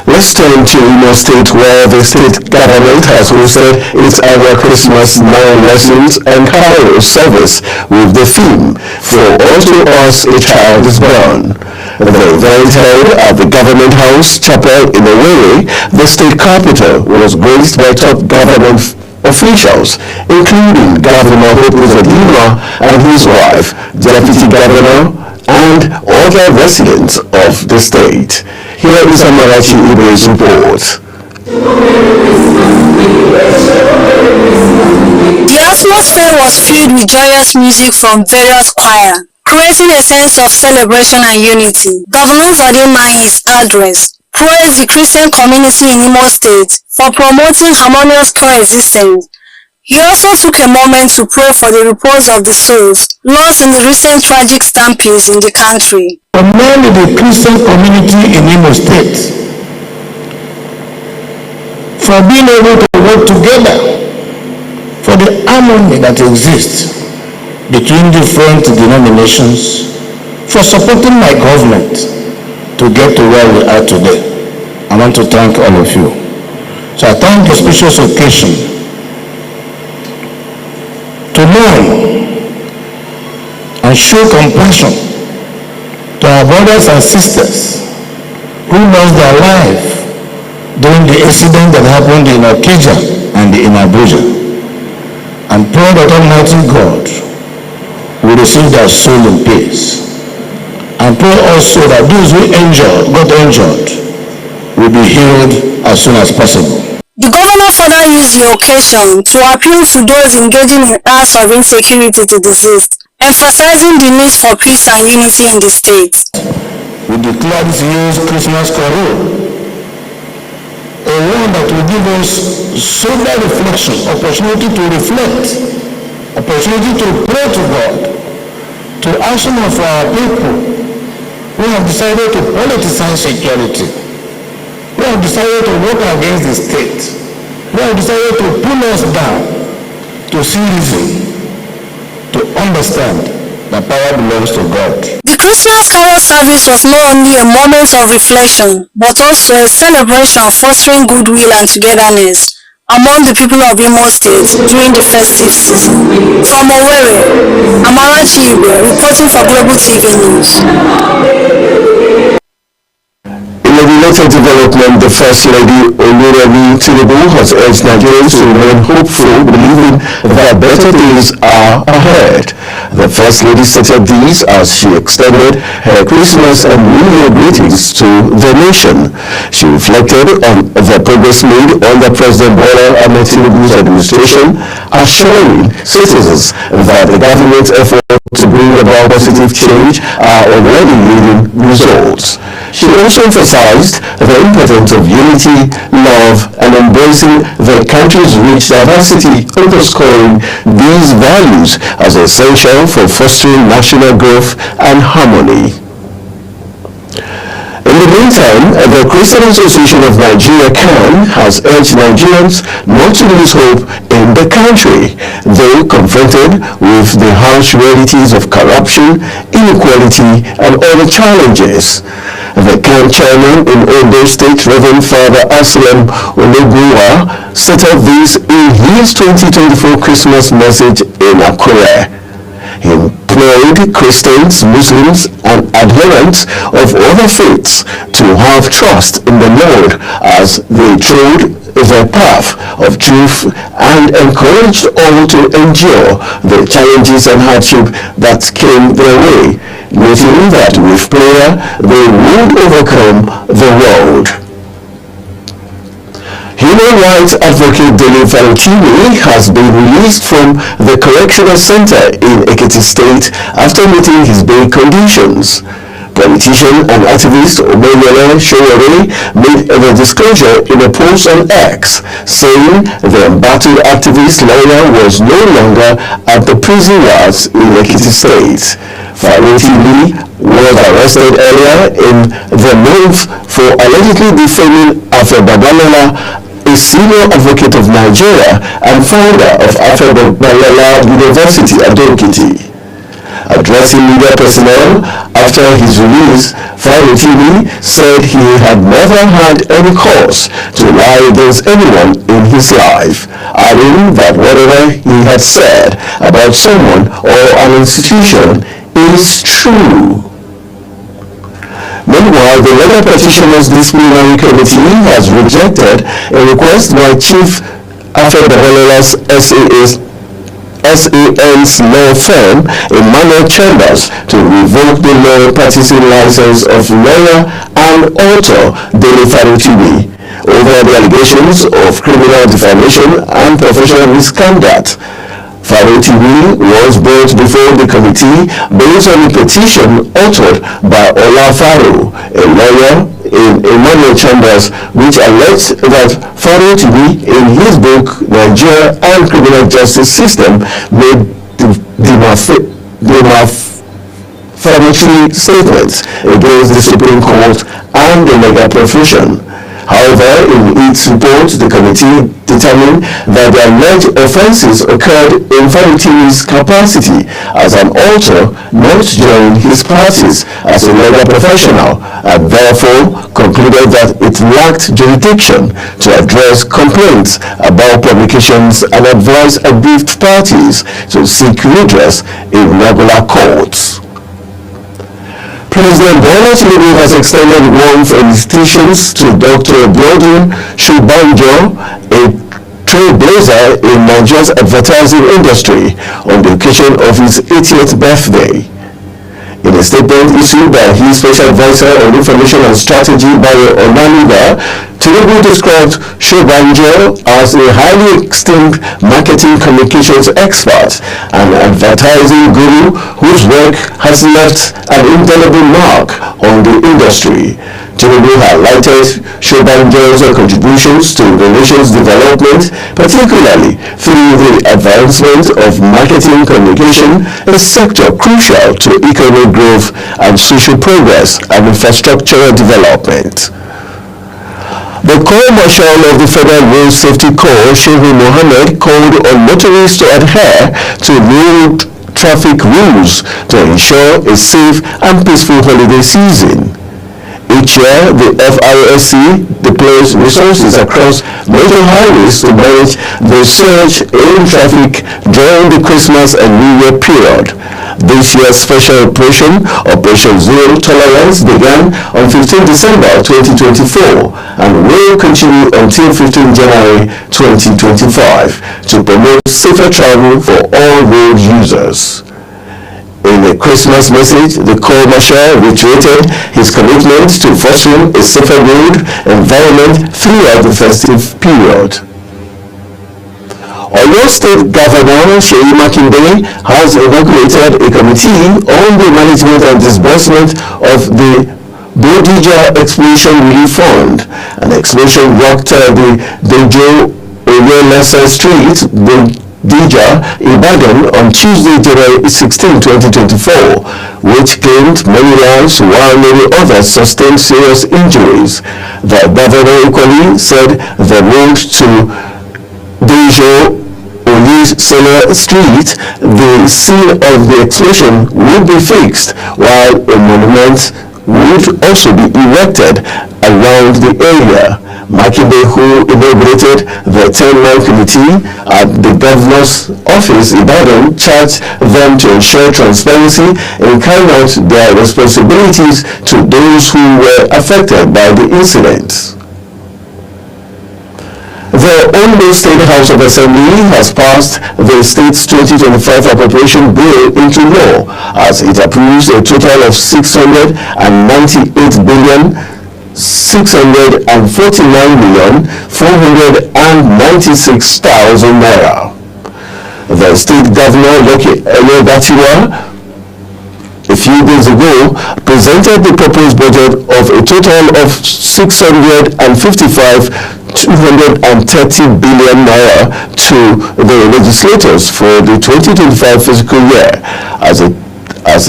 Let's turn to Imo State, where the state government has hosted its annual Christmas 9 lessons and carol service with the theme, "For unto us a child is born." The event held at the Government House Chapel in Owerri, the state capital, was graced by top government officials, including Governor Hope Uzodinma and his wife, Deputy Governor, and other residents of the state. Here is Amarachi Ibe's report. The atmosphere was filled with joyous music from various choirs, creating a sense of celebration and unity. Governor Uzodinma in his address praised the Christian community in Imo State for promoting harmonious coexistence. He also took a moment to pray for the repose of the souls lost in the recent tragic stampedes in the country. Commend the Christian community in Imo State for being able to work together for the harmony that exists between different denominations, for supporting my government to get to where we are today. I want to thank all of you. So I thank the special occasion to mourn and show compassion to our brothers and sisters who lost their life during the incident that happened in Okija and in Abuja, and pray that Almighty God will receive their soul in peace, and pray also that those who got injured will be healed as soon as possible. The governor further used the occasion to appeal to those engaging in acts of insecurity to desist, emphasizing the need for peace and unity in the state. We declare this year's Christmas carol a one that will give us sober reflection, opportunity to reflect, opportunity to pray to God, to ask some of our people who have decided to politicize security, who have decided to work against the state, who have decided to pull us down, to see reason, to understand that power belongs to God. The Christmas carol service was not only a moment of reflection, but also a celebration fostering goodwill and togetherness among the people of Imo State during the festive season. From Owerri, Amarachi Ibe reporting for Global TV News. In a related development, the First Lady Oluremi Tinubu has urged Nigerians to remain hopeful, believing that better days are ahead. The First Lady stated these as she extended her Christmas and New Year greetings to the nation. She reflected on the progress made under President Bola Ahmed Tinubu's administration, assuring citizens that the government's efforts to bring about positive change are already yielding results. She also emphasized the importance of unity, love, and embracing the country's rich diversity, underscoring these values as essential for fostering national growth and harmony. In the meantime, the Christian Association of Nigeria (CAN) has urged Nigerians not to lose hope in the country, though confronted with the harsh realities of corruption, inequality, and other challenges. The CAN chairman in Ondo State, Reverend Father Aslam Ologunwa, set out this in his 2024 Christmas message in Akure. He implored Christians, Muslims, and adherents of other faiths to have trust in the Lord as they trod the path of truth, and encouraged all to endure the challenges and hardship that came their way, noting that with prayer they would overcome the world. Human rights advocate Dele Valentini has been released from the correctional center in Ekiti State after meeting his bail conditions. Politician and activist Omoyele Sowore made the disclosure in a post on X, saying the embattled activist lawyer was no longer at the prison yards in Ekiti State. Valentini was arrested earlier in the month for allegedly defaming Afe Babalola, a senior advocate of Nigeria and founder of Afe Babalola University at Ekiti. Addressing media personnel after his release, Farotimi said he had never had any cause to lie against anyone in his life, adding that whatever he had said about someone or an institution is true. Meanwhile, the Legal Petitioners Disciplinary Committee has rejected a request by Chief Afedaholola's SAN's law firm, Emmanuel Chambers, to revoke the law practicing license of lawyer and author Dele Farotimi over the allegations of criminal defamation and professional misconduct. Farotimi was brought before the committee based on a petition authored by Ola Faro, a lawyer in Emmanuel Chambers, which alleged that Farotimi, in his book Nigeria and Criminal Justice System, made defamatory statements against the Supreme Court and the legal profession. However, in its report, the committee determined that the alleged offences occurred in Farotimi's capacity as an author, not during his practice as a legal professional, and therefore concluded that it lacked jurisdiction to address complaints about publications and advise aggrieved parties to seek redress in regular courts. President Bola Tinubu has extended warm felicitations to Dr. Godwin Shobanjo, a trailblazer in Nigeria's advertising industry, on the occasion of his 80th birthday. In a statement issued by his special advisor on information and strategy, Bayo Onaniga, Tinubu described Shobanjo as a highly esteemed marketing communications expert and advertising guru whose work has left an indelible mark on the industry. Tinubu highlighted Shobanjo's contributions to the nation's development, particularly through the advancement of marketing communication, a sector crucial to economic growth and social progress and infrastructural development. The Corps Marshal of the Federal Road Safety Corps, Shehu Mohammed, called on motorists to adhere to road traffic rules to ensure a safe and peaceful holiday season. Each year, the FRSC deploys resources across major highways to manage the surge in traffic during the Christmas and New Year period. This year's special operation, Operation Zero Tolerance, began on 15 December 2024 and will continue until 15 January 2025 to promote safer travel for all road users. In a Christmas message, the Corps Marshal reiterated his commitment to fostering a safer road environment throughout the festive period. Oyo State Governor Seyi Makinde has inaugurated a committee on the management and disbursement of the Bodija Explosion Relief Fund. An explosion rocked the Dejo Oyelese Street, Bodija, Ibadan on Tuesday, January 16, 2024, which claimed many lives while many others sustained serious injuries. The governor equally said the road to Dejo Oyelese Street, the scene of the explosion, would be fixed, while a monument would also be erected around the area. Makinde, who inaugurated the 10-man committee at the governor's office in Ibadan, charged them to ensure transparency and carry out their responsibilities to those who were affected by the incident. The Ondo State House of Assembly has passed the state's 2025 appropriation bill into law as it approves a total of 698 billion 649,496,000 naira. The state governor, Loki Elobatiwa, a few days ago, presented the proposed budget of a total of 230 billion naira to the legislators for the 2025 fiscal year as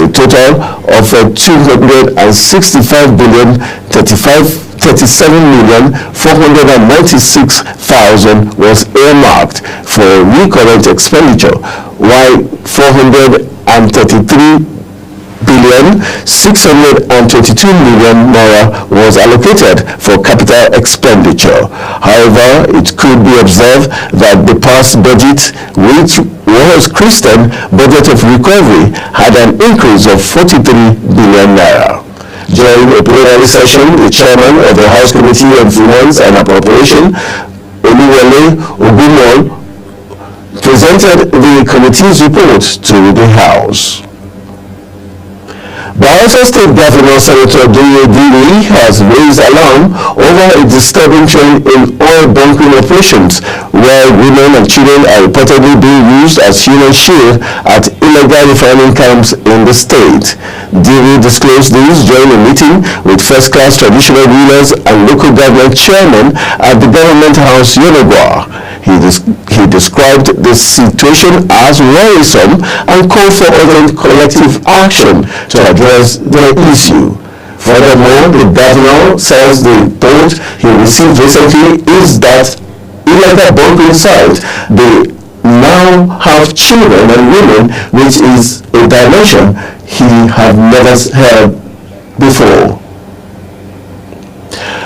a total of 265 billion 35 37,496,000 was earmarked for recurrent expenditure, while 433,622,000,000 naira was allocated for capital expenditure. However, it could be observed that the past budget, which was Christian Budget of Recovery, had an increase of 43 billion naira. During a plenary session, the chairman of the House Committee on Finance and Appropriation, Oluwole Ogumon, presented the committee's report to the House. Bayelsa State Governor Senator Doye Diri has raised alarm over a disturbing trend in oil bunkering operations, where women and children are reportedly being used as human shield at illegal refining camps in the state. Diri disclosed this during a meeting with first-class traditional rulers and local government chairmen at the Government House, Yenagoa. He described the situation as worrisome and called for urgent collective action to address the issue. Furthermore, the governor says the report he received recently is that illegal bunkering sites, they now have children and women, which is a dimension he had never heard before.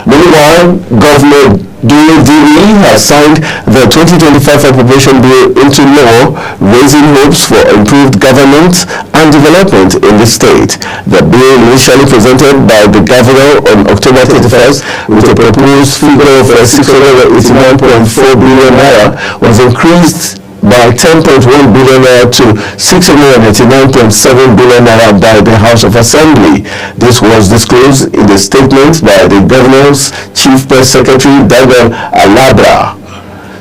Meanwhile, Governor Doye Diri has signed the 2025 Appropriation Bill into law, raising hopes for improved governance and development in the state. The bill, initially presented by the governor on October 31st with a proposed figure of 689.4 billion naira, was increased by 10.1 billion naira to 689.7 billion naira by the House of Assembly. This was disclosed in the statement by the governor's chief press secretary, Daniel Alabra.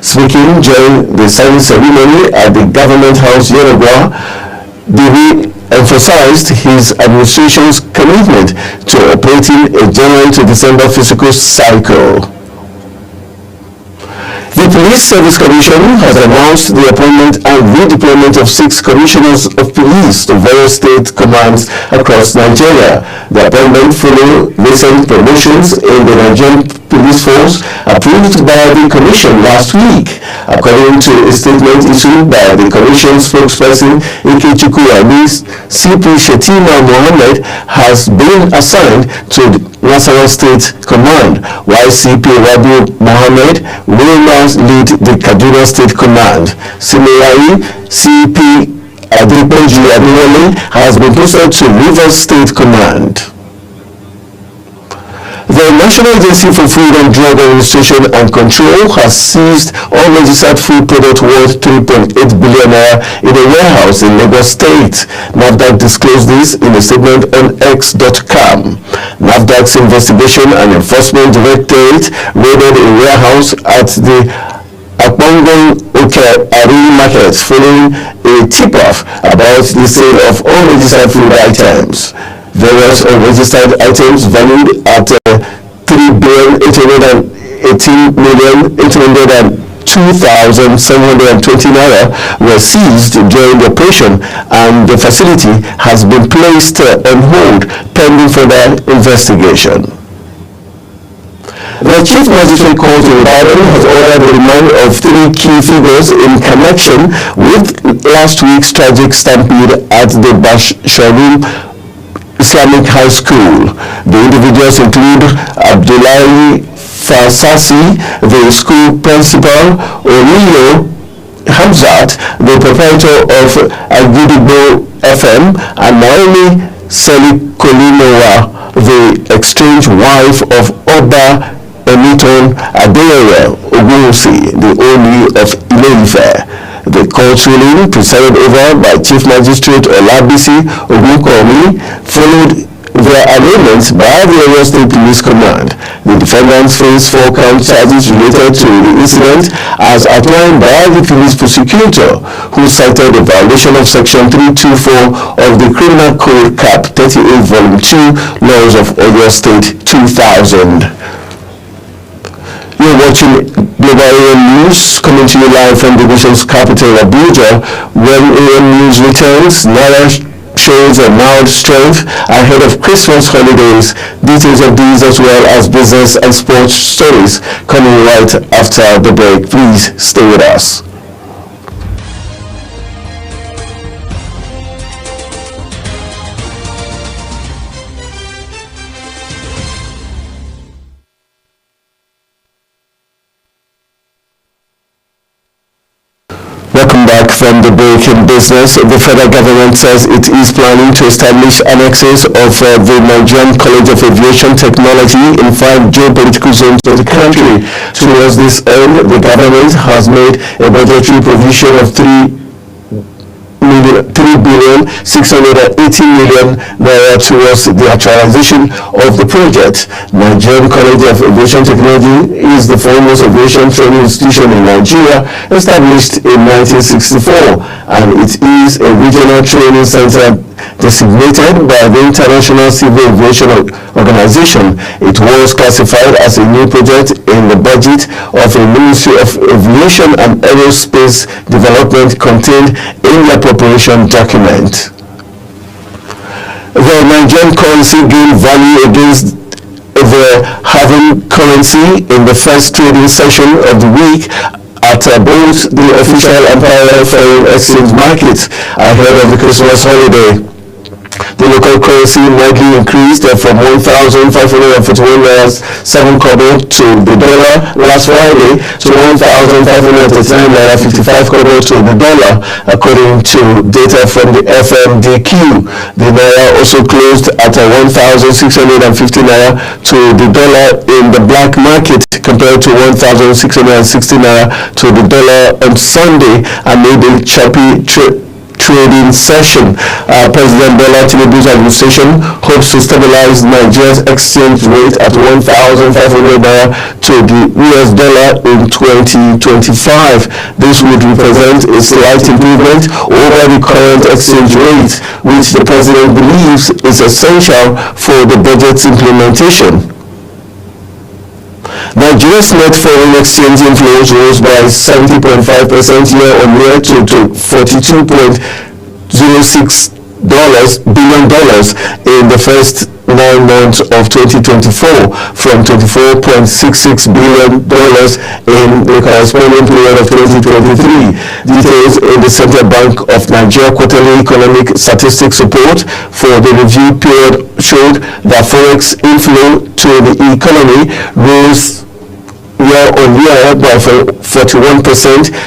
Speaking during the signing ceremony at the Government House, Yenagoa, Diri emphasized his administration's commitment to operating a January to December fiscal cycle. The Police Service Commission has announced the appointment and redeployment of 6 commissioners of police to various state commands across Nigeria. The appointment follows recent promotions in the Nigerian police force approved by the commission last week. According to a statement issued by the commission spokesperson Ikechukwu Amis, CP Shetima Mohammed has been assigned to the National State Command, while CP Rabiu Mohammed will now lead the Kaduna State Command. Similarly, CP Adepoju Adewale has been posted to Rivers State Command. The National Agency for Food and Drug Administration and Control has seized unregistered food product worth 3.8 billion naira in a warehouse in Lagos State. NAFDAC disclosed this in a statement on X.com. NAFDAC's Investigation and Enforcement Directorate raided a warehouse at the Akpongon Oke-Ari market following a tip-off about the sale of unregistered food items. Various unregistered items valued at 3,818,802,720 naira were seized during the operation, and the facility has been placed on hold pending further investigation. The Chief Magistrate Court in Ibadan has ordered the remand of 3 key figures in connection with last week's tragic stampede at the Basharum Islamic High School. The individuals include Abdullahi Fasasi, the school principal, Oriyo Hamzat, the proprietor of Agidigbo FM, and Naomi Selikolimowa, the estranged wife of Oba Emiton Adeyeye Ogunwusi, the Oni of Ile-Ife. The court ruling, presided over by Chief Magistrate Olabisi Ogunkomi, followed their arraignment by the Oyo State Police Command. The defendants face 4 count charges related to the incident as outlined by the police prosecutor, who cited a violation of Section 324 of the Criminal Code Cap 38 Volume 2 Laws of Oyo State 2000. You're watching Global AM News, coming to you live from the nation's capital, Abuja. When AM News returns, Naira shows a mild strength ahead of Christmas holidays. Details of these as well as business and sports stories coming right after the break. Please stay with us. Welcome back from the break in business. The federal government says it is planning to establish annexes of the Nigerian College of Aviation Technology in 5 geopolitical zones of the country. Towards this end, the government has made a budgetary provision of 3,680,000,000 naira towards the actualization of the project. Nigerian College of Aviation Technology is the foremost aviation training institution in Nigeria, established in 1964, and it is a regional training center designated by the International Civil Aviation Organization. It was classified as a new project in the budget of the Ministry of Aviation and Aerospace Development contained in the appropriation document. The Nigerian currency gained value against the Haven currency in the first trading session of the week at both the official and parallel foreign exchange markets ahead of the Christmas holiday. The local currency widely increased from 1,541 naira 7 kobo to the dollar last Friday to 1,539 naira 55 kobo to the dollar, according to data from the FMDQ. The naira also closed at 1,650 naira to the dollar in the black market, compared to 1,660 naira to the dollar on Sunday amid a choppy trading session. President Bola Tinubu's administration hopes to stabilize Nigeria's exchange rate at 1,500 naira to the US dollar in 2025. This would represent a slight improvement over the current exchange rate, which the president believes is essential for the budget's implementation. Nigeria's net foreign exchange inflows rose by 70.5% year-on-year to $42.06 billion in the first 9 months of 2024, from $24.66 billion in the corresponding period of 2023. Details in the Central Bank of Nigeria quarterly economic statistics report for the review period showed that forex inflow to the economy rose year-on-year by 41%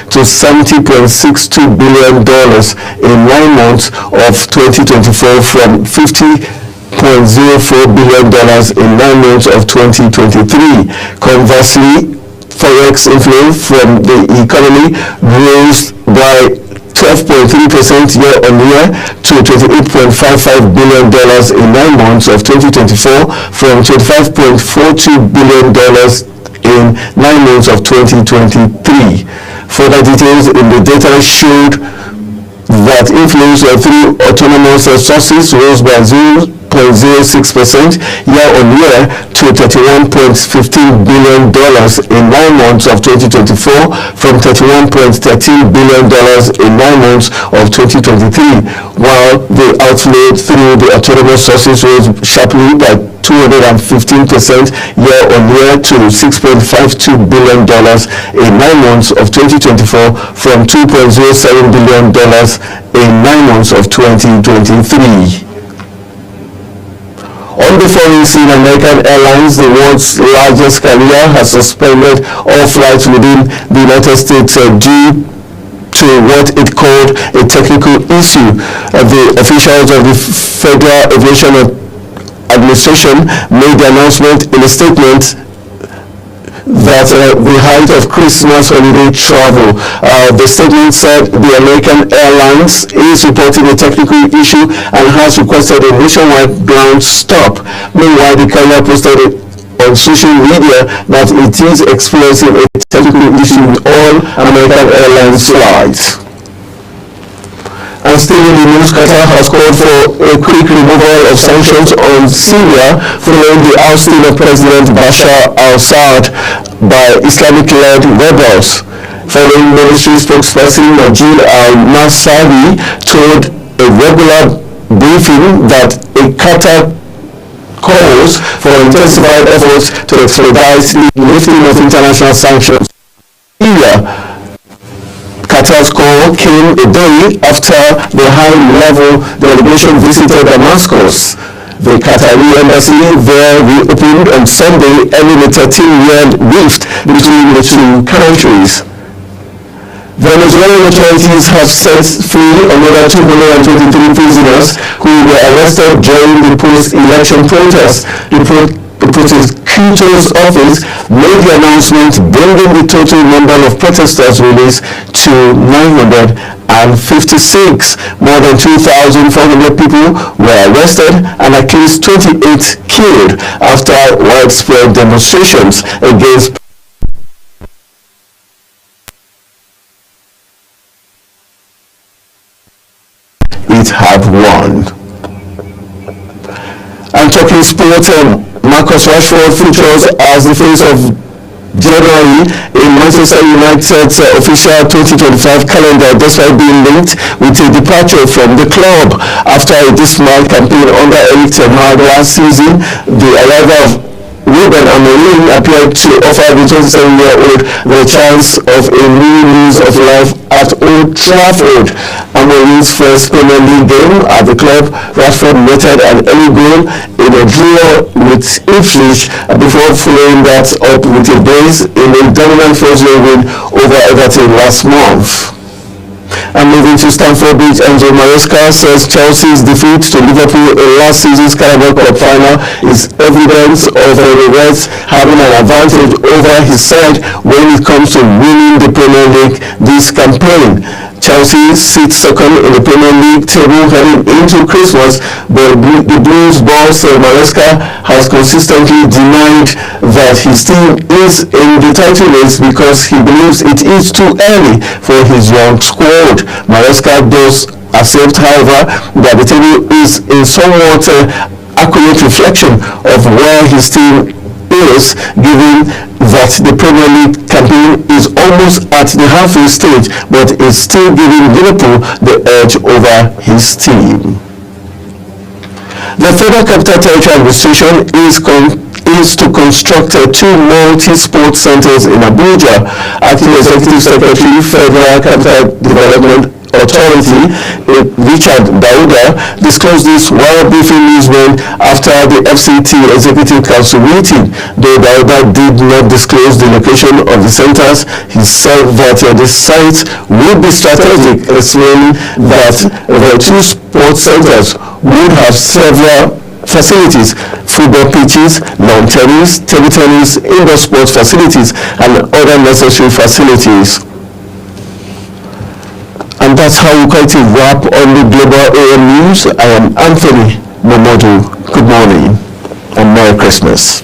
to $70.62 billion in 9 months of 2024, from $50.04 billion in 9 months of 2023. Conversely, forex inflow from the economy rose by 12.3% year-on-year to $28.55 billion in 9 months of 2024, from $25.42 billion in 9 months of 2023. Further details in the data showed that inflows through autonomous sources rose by 0.06% year-on-year to $31.15 billion in 9 months of 2024, from $31.13 billion in 9 months of 2023, while the outflow through the autonomous sources rose sharply by 215% year-on-year to $6.52 billion in 9 months of 2024, from $2.07 billion in 9 months of 2023. On the foreign scene, American Airlines, the world's largest carrier, has suspended all flights within the United States due to what it called a technical issue. The officials of the Federal Aviation Administration made the announcement in a statement that the height of Christmas holiday travel. The statement said the American Airlines is reporting a technical issue and has requested a nationwide ground stop. Meanwhile, the carrier posted on social media that it is experiencing a technical issue with all American Airlines flights. And still in the news, Qatar has called for a quick removal of sanctions on Syria following the ousting of President Bashar al-Assad by Islamic-led rebels. Foreign Ministry spokesperson Najib al-Nasabi told a regular briefing that Qatar calls for intensified efforts to expedite the lifting of international sanctions. Qatar's call came a day after the high-level delegation visited Damascus. The Qatari embassy there reopened on Sunday, ending a 13-year rift between the two countries. Venezuelan authorities have set free another 223 prisoners who were arrested during the post-election protests. The prosecutor's office made the announcement, bringing the total number of protesters released to 956. More than 2,400 people were arrested and at least 28 killed after widespread demonstrations against it had won. And talking sports, Marcus Rashford features as the face of January in Manchester United's official 2025 calendar, despite being linked with a departure from the club after a dismal campaign under Erik ten Hag last season. The arrival of Ruben Amorim appeared to offer the 27-year-old the chance of a new lease of life at Old Trafford. Amorim's first Premier League game at the club, Rashford netted an early goal in a draw with Ipswich before following that up with a brace in a dominant 4-0 win over Everton last month. And moving to Stamford Bridge, Enzo Maresca says Chelsea's defeat to Liverpool in last season's Carabao Cup final is evidence of the Reds having an advantage over his side when it comes to winning the Premier League this campaign. Chelsea sits second in the Premier League table heading into Christmas, but the Blues boss Maresca has consistently denied that his team is in the title race because he believes it is too early for his young squad. Maresca does accept, however, that the table is a somewhat accurate reflection of where his team is, given that the Premier League campaign is almost at the halfway stage, but is still giving Liverpool the edge over his team. The Federal Capital Territory Administration is to construct two multi-sport centers in Abuja. Acting Executive Secretary, Federal Capital Development Authority, Richard Dauda, disclosed this while briefing newsmen after the FCT Executive Council meeting. Though Dauda did not disclose the location of the centers, he said that the sites would be strategic, explaining that the two sports centers would have several facilities: football pitches, lawn tennis, table tennis, indoor sports facilities, and other necessary facilities. And that's how we quite wrap on the Global AM News. I am Anthony Momodu. Good morning and Merry Christmas.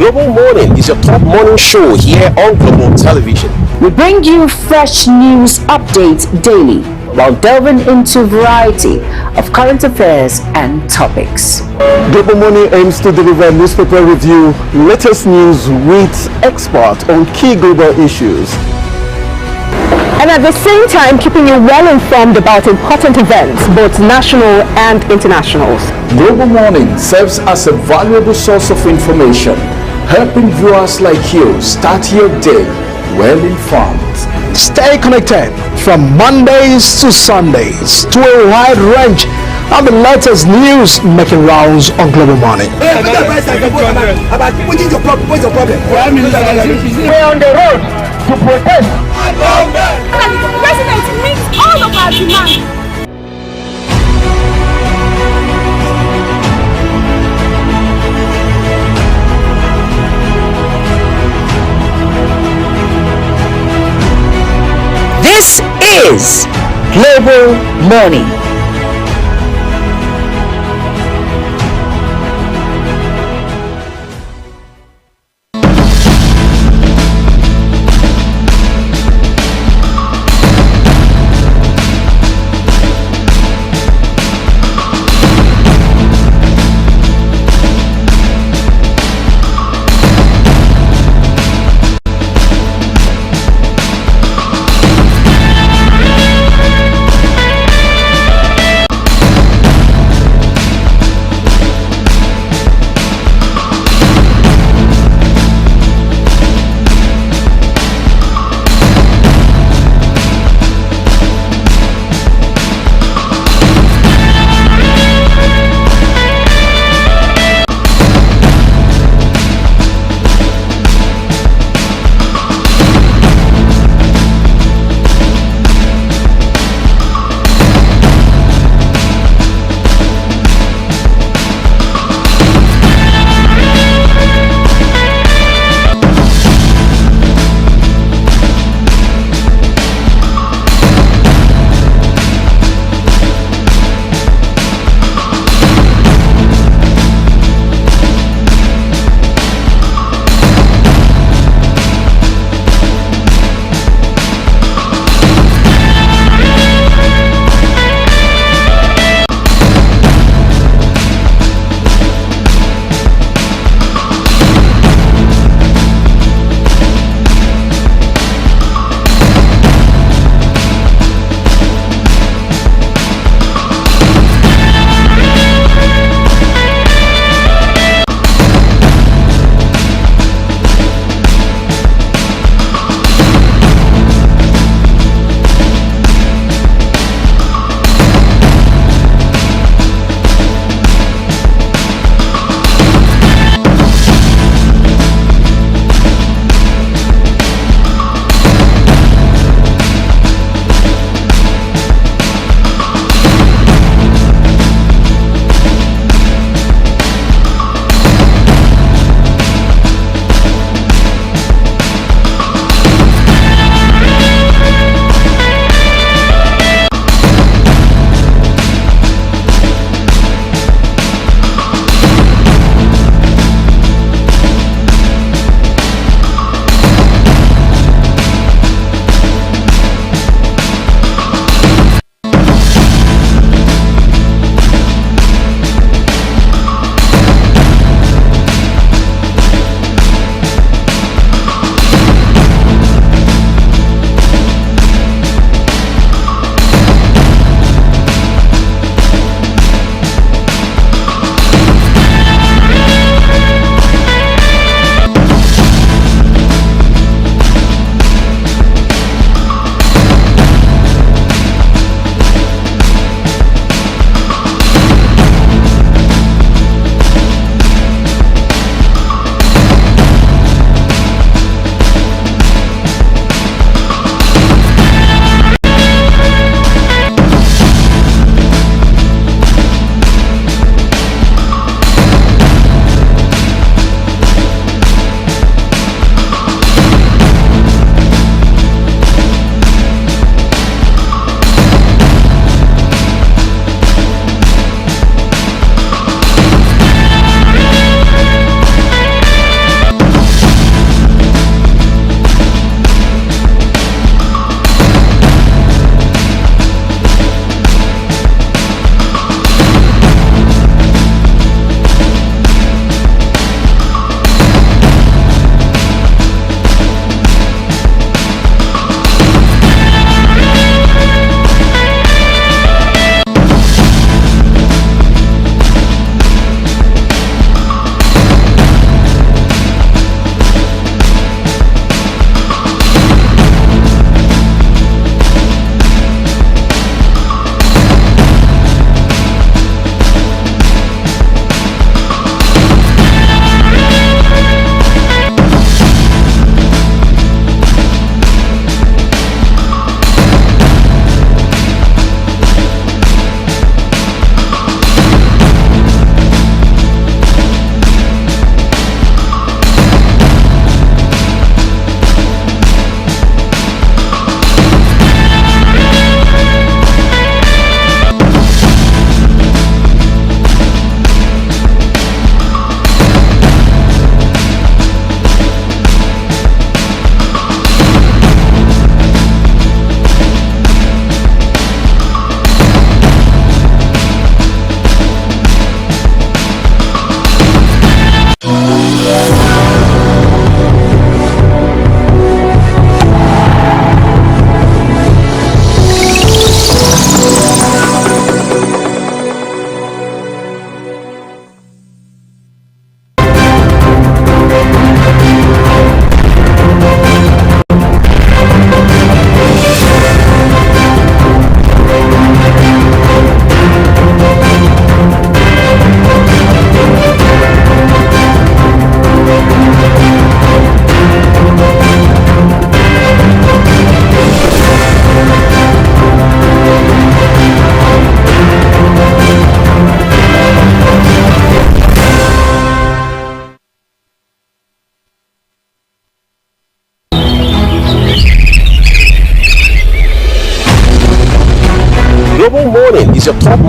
Global Morning is your top morning show here on Global Television. We bring you fresh news updates daily while delving into a variety of current affairs and topics. Global Morning aims to deliver newspaper review, latest news with experts on key global issues. And at the same time, keeping you well informed about important events, both national and international. Global Morning serves as a valuable source of information, helping viewers like you start your day well informed. Stay connected from Mondays to Sundays to a wide range of the latest news making rounds on Global Morning. We're on the road to protest. The president meets all of our demands. This is Global Morning.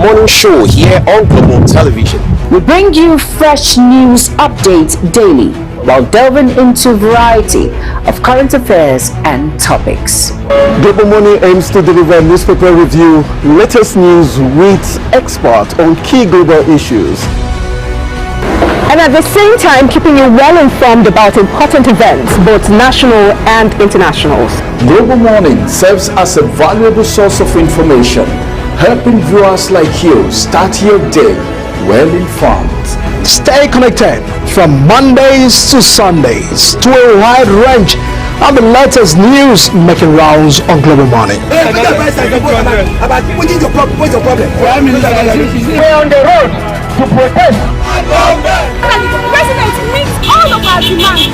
morning show here on Global Television. We bring you fresh news updates daily while delving into a variety of current affairs and topics. Global Morning aims to deliver newspaper review, latest news with experts on key global issues. And at the same time, keeping you well informed about important events, both national and international. Global Morning serves as a valuable source of information, helping viewers like you start your day well informed. Stay connected from Mondays to Sundays to a wide range of the latest news making rounds on Global Morning. We're on the road to protest. The president meets all of our demands.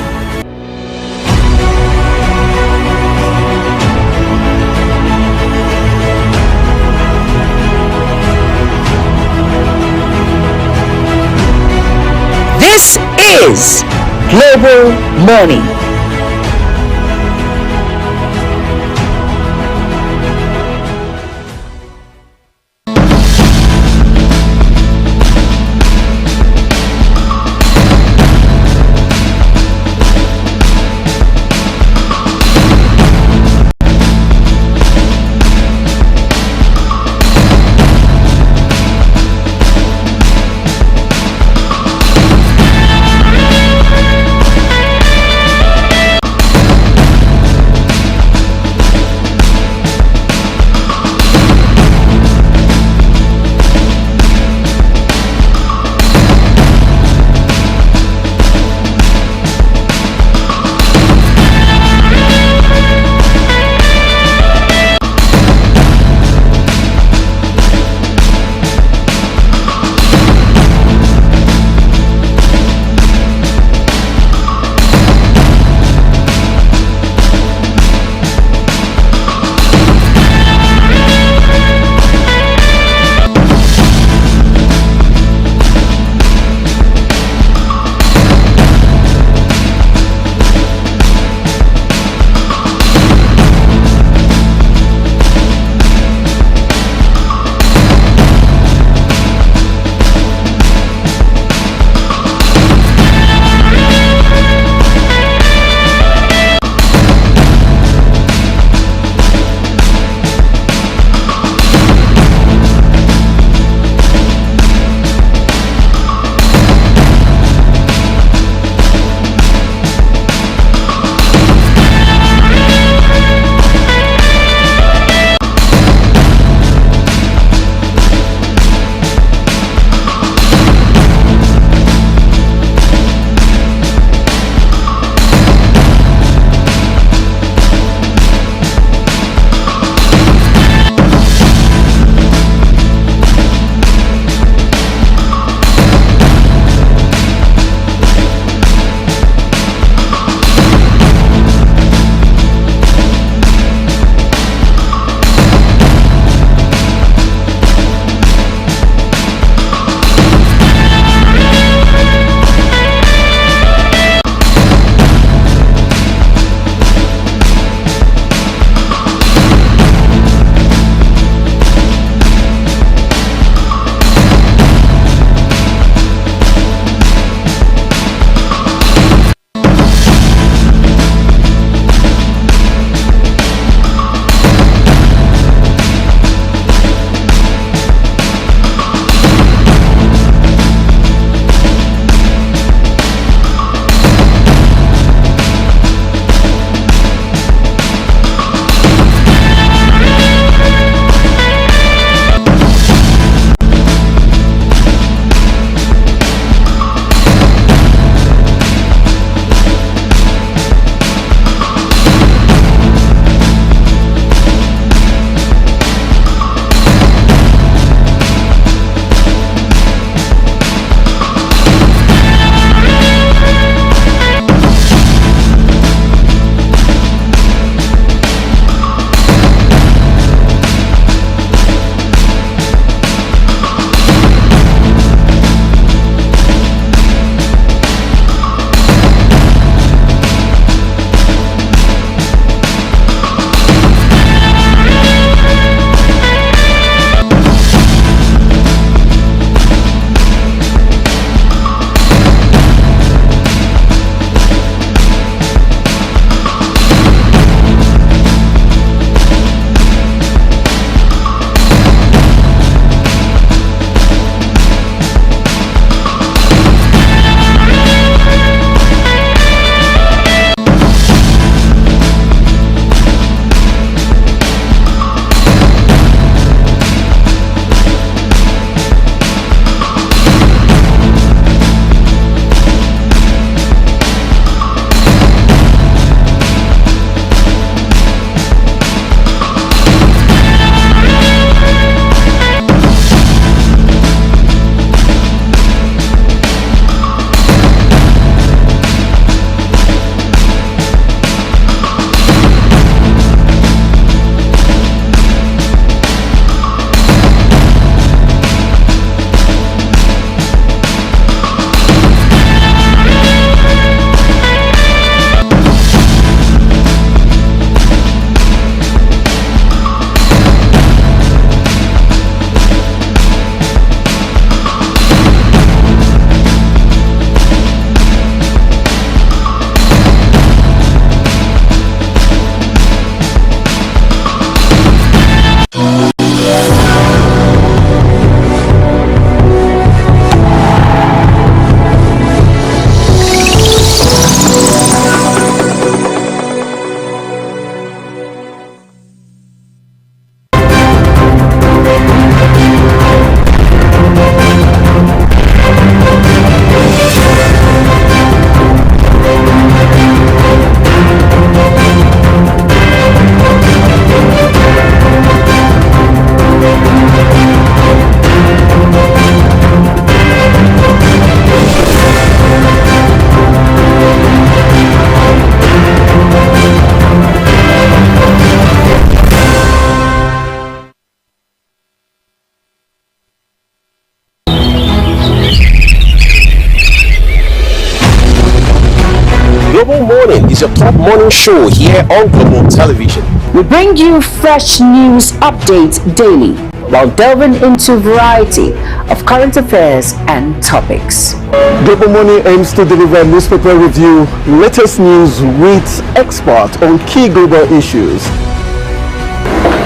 This is Global Morning. Morning is your top morning show here on Global Television. We bring you fresh news updates daily while delving into a variety of current affairs and topics. Global Morning aims to deliver newspaper review, latest news with experts on key global issues.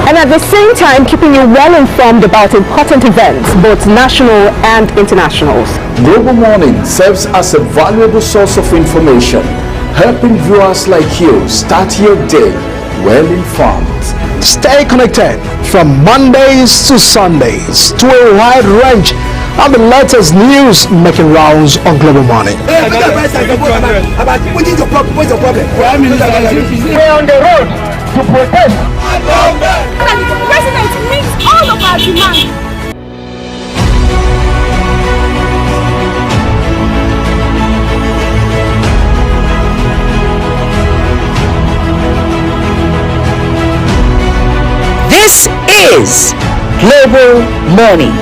And at the same time, keeping you well informed about important events, both national and internationals. Global Morning serves as a valuable source of information, helping viewers like you start your day well informed. Stay connected from Mondays to Sundays to a wide range of the latest news making rounds on Global Morning. We're on the road to protest. The president meets all of our demands. This is Global Morning.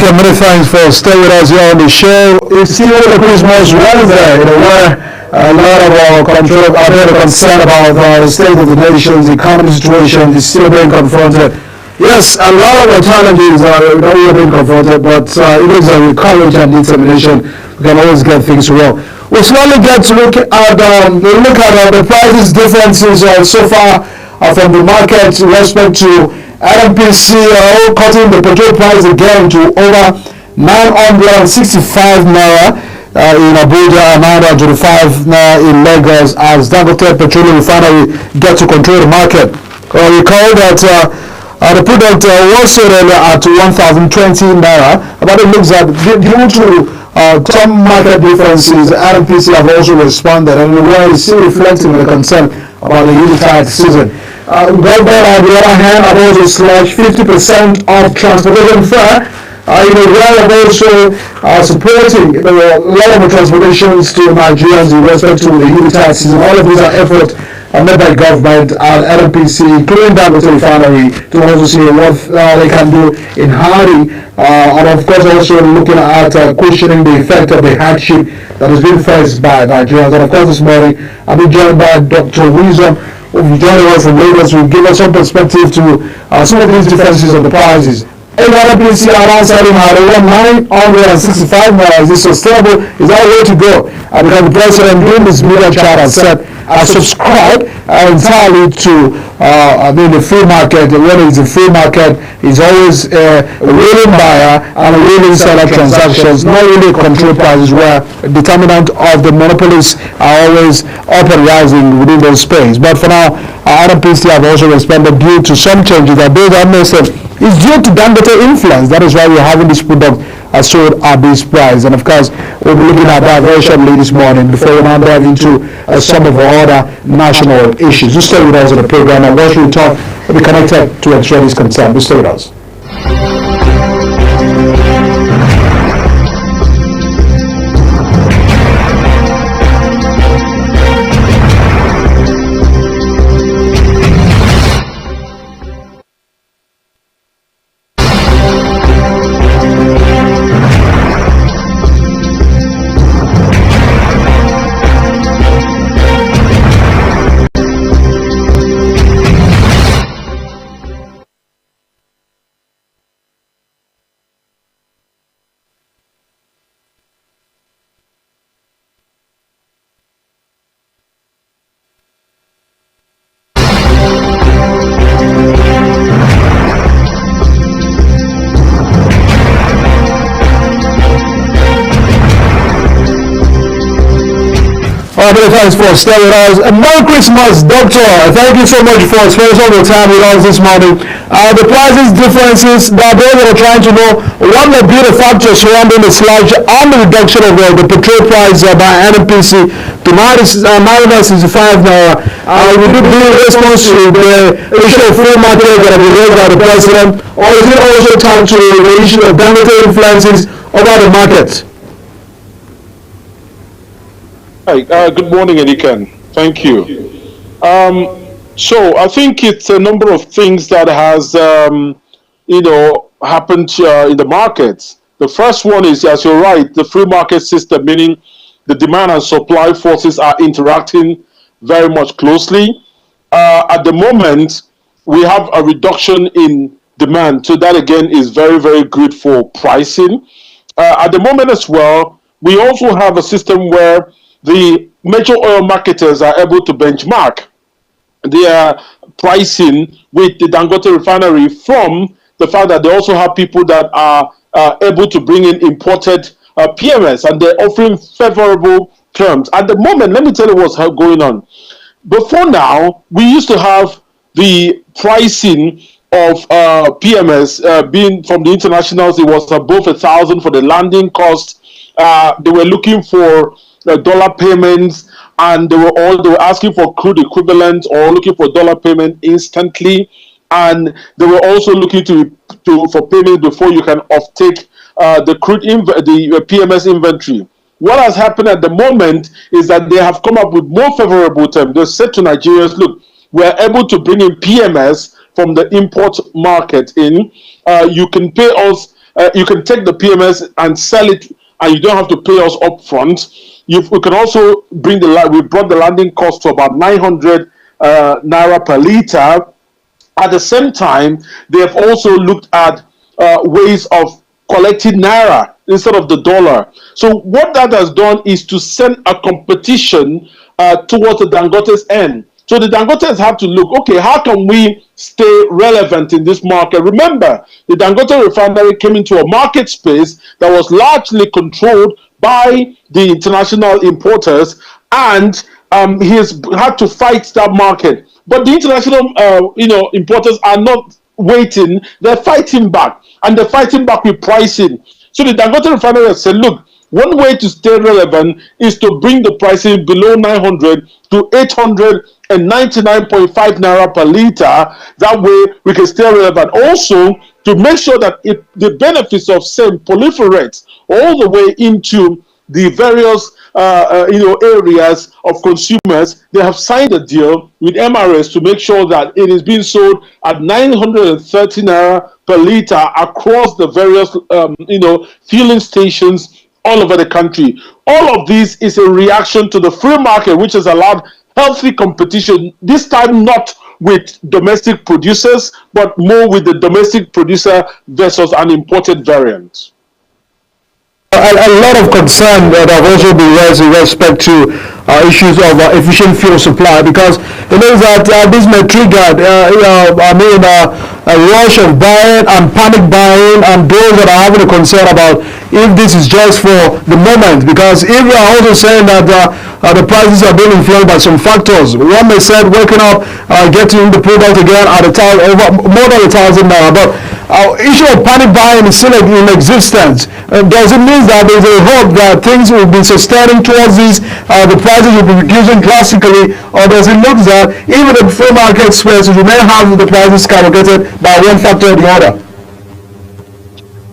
Many thanks for staying with us here on the show. It's still the Christmas Wednesday, where a lot of our control are very concerned about the state of the nation, the economic situation is still being confronted. Yes, a lot of the challenges are already being confronted, but it is with courage and determination we can always get things well. We slowly get to look at the prices differences so far from the market in respect to NNPC cutting the petrol price again to over 965 naira in Abuja and 925 naira in Lagos as Dangote Petroleum Refinery get to control the market. Recall that the product was sold earlier at 1,020 naira, but it looks like due to some market differences, NNPC have also responded, and the world is still reflecting on the concern about the Yuletide season. Government, on the other hand, have also slashed 50% of transportation fare. We are also supporting a lot of the transportations to Nigerians in respect to the Yuletide season. All of these are efforts made by government and NNPC, including Dangote Refinery, to also see what they can do in hurry, and of course also looking at questioning the effect of the hardship that is being faced by Nigerians. And of course this morning I'll be joined by Dr. Wisdom, who will be joining us from Lagos, will give us some perspective to some of these differences of the prices. NNPC alongside him had over 965 naira. Is this sustainable? Is that the way to go? Because the president during this media chat has said, I subscribe entirely to the free market. When it's a free market, it's always a willing buyer and a willing seller transactions, not really control prices where determinant of the monopolies are always up and rising within those space. But for now, NNPC have also responded due to some changes that those administrators is due to Dangote influence. That is why we're having this product sold at this price. And of course, we'll be looking at that very shortly this morning before we now dive into some of our other national issues. Just stay with us on the program, and once we talk, we'll be connected to ensure this concern. Just stay with us. Thanks for staying with us. Merry Christmas, Doctor. Thank you so much for spending some of your time with us this morning. The prices differences, that those that are trying to know what may be the factors surrounding the sludge and the reduction of the petrol price by NNPC to 965 naira. We did do in response to the issue of free market that have been raised by the president, or is it also time to the issue of Dangote influences over the market? Hi, good morning, Edikan. Thank you. So I think it's a number of things that has, happened in the markets. The first one is, as you're right, the free market system, meaning the demand and supply forces are interacting very much closely. At the moment, we have a reduction in demand. So that, again, is very, very good for pricing. At the moment as well, we also have a system where the major oil marketers are able to benchmark their pricing with the Dangote refinery from the fact that they also have people that are able to bring in imported PMS, and they're offering favorable terms. At the moment, let me tell you what's going on. Before now, we used to have the pricing of PMS being from the internationals. It was above 1,000 for the landing cost. They were looking for dollar payments, and they were asking for crude equivalent or looking for dollar payment instantly, and they were also looking for payment before you can offtake the PMS inventory. What has happened at the moment is that they have come up with more favorable terms. They said to Nigerians, look, we're able to bring in PMS from the import market in. You can pay us, you can take the PMS and sell it, and you don't have to pay us up front. We can also we brought the landing cost to about 900 naira per liter. At the same time, they have also looked at ways of collecting naira instead of the dollar. So what that has done is to send a competition towards the Dangote's end. So the Dangotes have to look, okay, how can we stay relevant in this market? Remember, the Dangote refinery came into a market space that was largely controlled by the international importers, and he has had to fight that market. But the international, importers are not waiting; they're fighting back, and they're fighting back with pricing. So the Dangote refinery has said, "Look, one way to stay relevant is to bring the pricing below 900 to 899.5 naira per liter. That way, we can stay relevant. Also, to make sure that the benefits of SEM proliferate all the way into the various areas of consumers. They have signed a deal with MRS to make sure that it is being sold at 930 naira per liter across the various fueling stations all over the country. All of this is a reaction to the free market, which has allowed healthy competition, this time not with domestic producers, but more with the domestic producer versus an imported variant. A lot of concern that have also been raised in respect to issues of efficient fuel supply, because it means that this may trigger a rush of buying and panic buying, and those that are having a concern about if this is just for the moment, because if we are also saying that the prices are being influenced by some factors, one may say waking up, getting the product again at a time over more than $1,000, but issue of panic buying is still in existence. Does it mean that there's a hope that things will be sustaining towards this, the prices will be reducing drastically, or does it look that even in free market space we may have the prices skyrocketed by one factor or the other?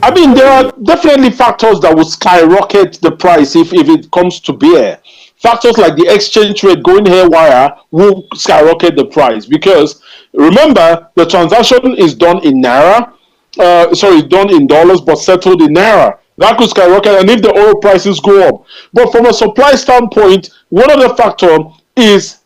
I mean, there are definitely factors that will skyrocket the price if it comes to beer. Factors like the exchange rate going haywire will skyrocket the price, because remember, the transaction is done in naira, done in dollars but settled in naira. That could skyrocket, and if the oil prices go up. But from a supply standpoint, one of the factors is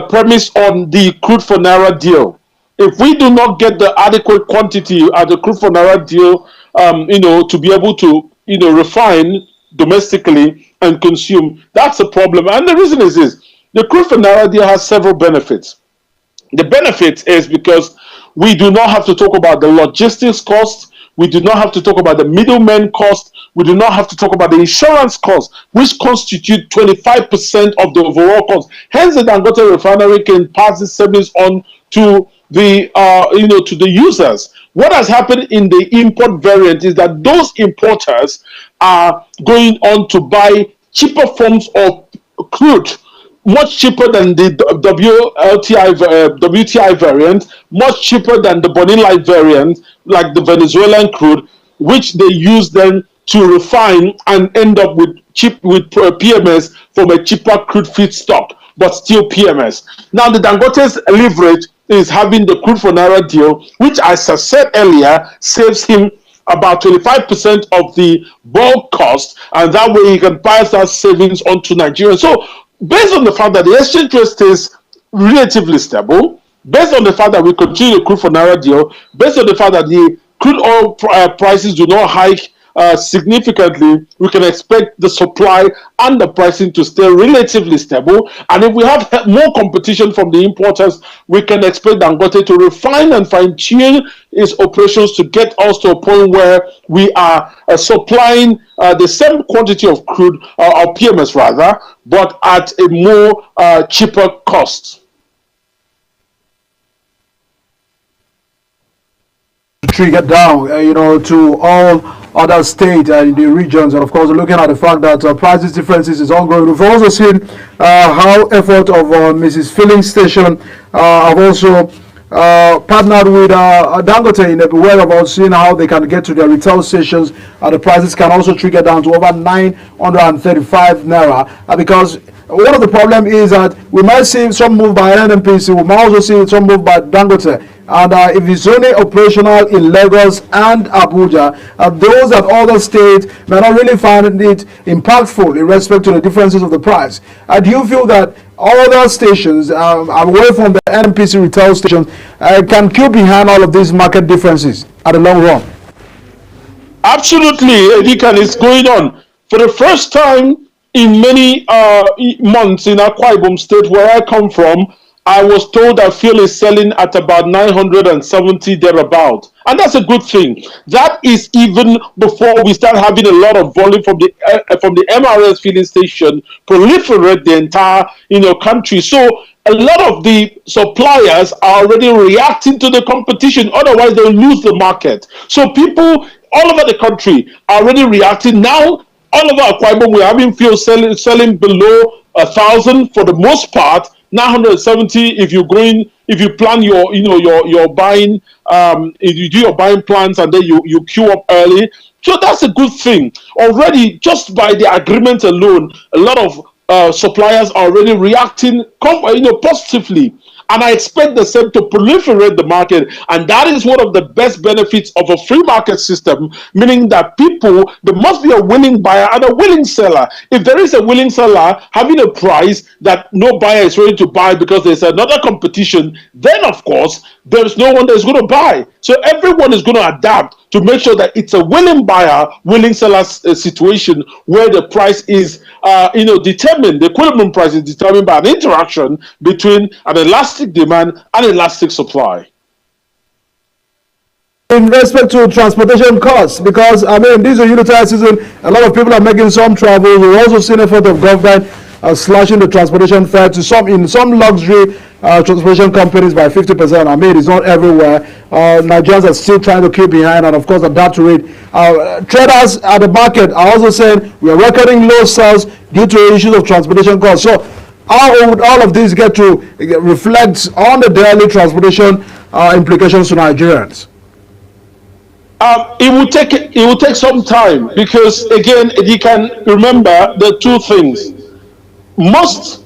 premised on the crude for naira deal. If we do not get the adequate quantity at the crude for naira deal, to be able to, refine domestically and consume, that's a problem. And the reason is this: the crude for naira deal has several benefits. The benefit is because we do not have to talk about the logistics cost. We do not have to talk about the middleman cost. We do not have to talk about the insurance cost, which constitute 25% of the overall cost. Hence, the Dangote refinery can pass the savings on to the to the users. What has happened in the import variant is that those importers are going on to buy cheaper forms of crude, much cheaper than the WTI variant, much cheaper than the Bonny Light variant, like the Venezuelan crude, which they use then to refine and end up with PMS from a cheaper crude feedstock, but still PMS. Now, the Dangote's leverage is having the crude for naira deal, which, as I said earlier, saves him about 25% of the bulk cost, and that way he can pass that savings on to Nigeria. So, based on the fact that the exchange rate stays relatively stable, based on the fact that we continue the crude for naira deal, based on the fact that the crude oil prices do not hike significantly, we can expect the supply and the pricing to stay relatively stable. And if we have more competition from the importers, we can expect Dangote to refine and fine-tune its operations to get us to a point where we are supplying the same quantity of crude, or PMS rather, but at a more cheaper cost. Trigger down, to all other states and the regions, and of course looking at the fact that prices differences is ongoing. We've also seen how effort of Mrs. Filling Station have also partnered with Dangote in a whereabouts, seeing how they can get to their retail stations, and the prices can also trigger down to over 935 naira, because one of the problem is that we might see some move by NNPC, we might also see some move by Dangote. And if it's only operational in Lagos and Abuja, those at other states may not really find it impactful in respect to the differences of the price. Do you feel that other stations, away from the NPC retail stations, can keep behind all of these market differences at the long run? Absolutely, Edikan, it's going on. For the first time in many months in Akwa Ibom State, where I come from, I was told that fuel is selling at about 970 thereabout, and that's a good thing. That is even before we start having a lot of volume from the MRS filling station proliferate the entire country. So a lot of the suppliers are already reacting to the competition. Otherwise, they'll lose the market. So people all over the country are already reacting now. All over Akwa Ibom, we're having fuel selling below 1,000 for the most part. 970 if you plan your buying, if you do your buying plans and then you queue up early. So that's a good thing. Already, just by the agreement alone, a lot of suppliers are already reacting positively. And I expect the same to proliferate the market. And that is one of the best benefits of a free market system, meaning that there must be a willing buyer and a willing seller. If there is a willing seller having a price that no buyer is ready to buy because there's another competition, then of course, there's no one that's going to buy. So everyone is going to adapt to make sure that it's a willing buyer, willing seller situation where the price is, determined. The equilibrium price is determined by an interaction between an elastic demand and elastic supply. In respect to transportation costs, because this is a unitary season, a lot of people are making some travel. We've also seen effort of government slashing the transportation fare to some luxury transportation companies by 50%. It's not everywhere. Nigerians are still trying to keep behind and of course adapt to it. Traders at the market are also saying we are recording low sales due to issues of transportation costs. So how would all of this get to reflect on the daily transportation implications to Nigerians? It will take some time because, again, you can remember the two things. Most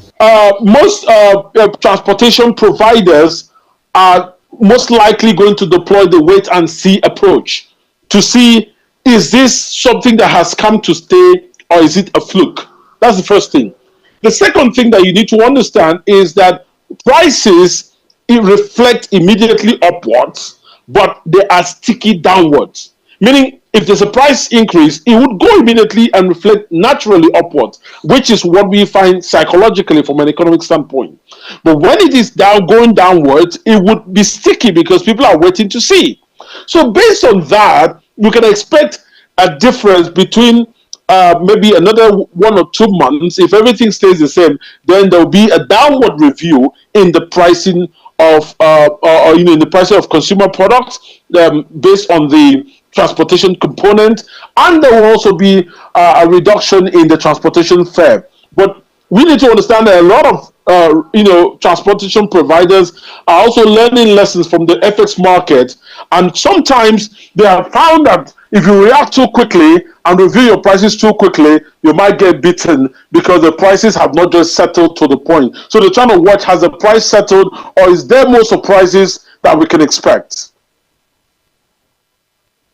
transportation providers are most likely going to deploy the wait and see approach to see, is this something that has come to stay or is it a fluke? That's the first thing. The second thing that you need to understand is that prices reflect immediately upwards, but they are sticky downwards. Meaning, if there's a price increase, it would go immediately and reflect naturally upwards, which is what we find psychologically from an economic standpoint. But when it is going downwards, it would be sticky because people are waiting to see. So based on that, you can expect a difference between maybe another 1 or 2 months. If everything stays the same, then there will be a downward review in the pricing of in the pricing of consumer products based on the transportation component, and there will also be a reduction in the transportation fare. But we need to understand that a lot of transportation providers are also learning lessons from the FX market, and sometimes they have found that if you react too quickly and review your prices too quickly, you might get beaten because the prices have not just settled to the point. So they're trying to watch, has the price settled or is there more surprises that we can expect?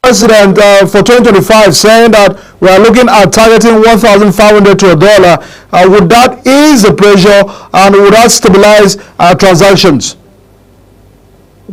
President for 2025 saying that we are looking at targeting 1,500 to $1. Would that ease the pressure and would that stabilize transactions?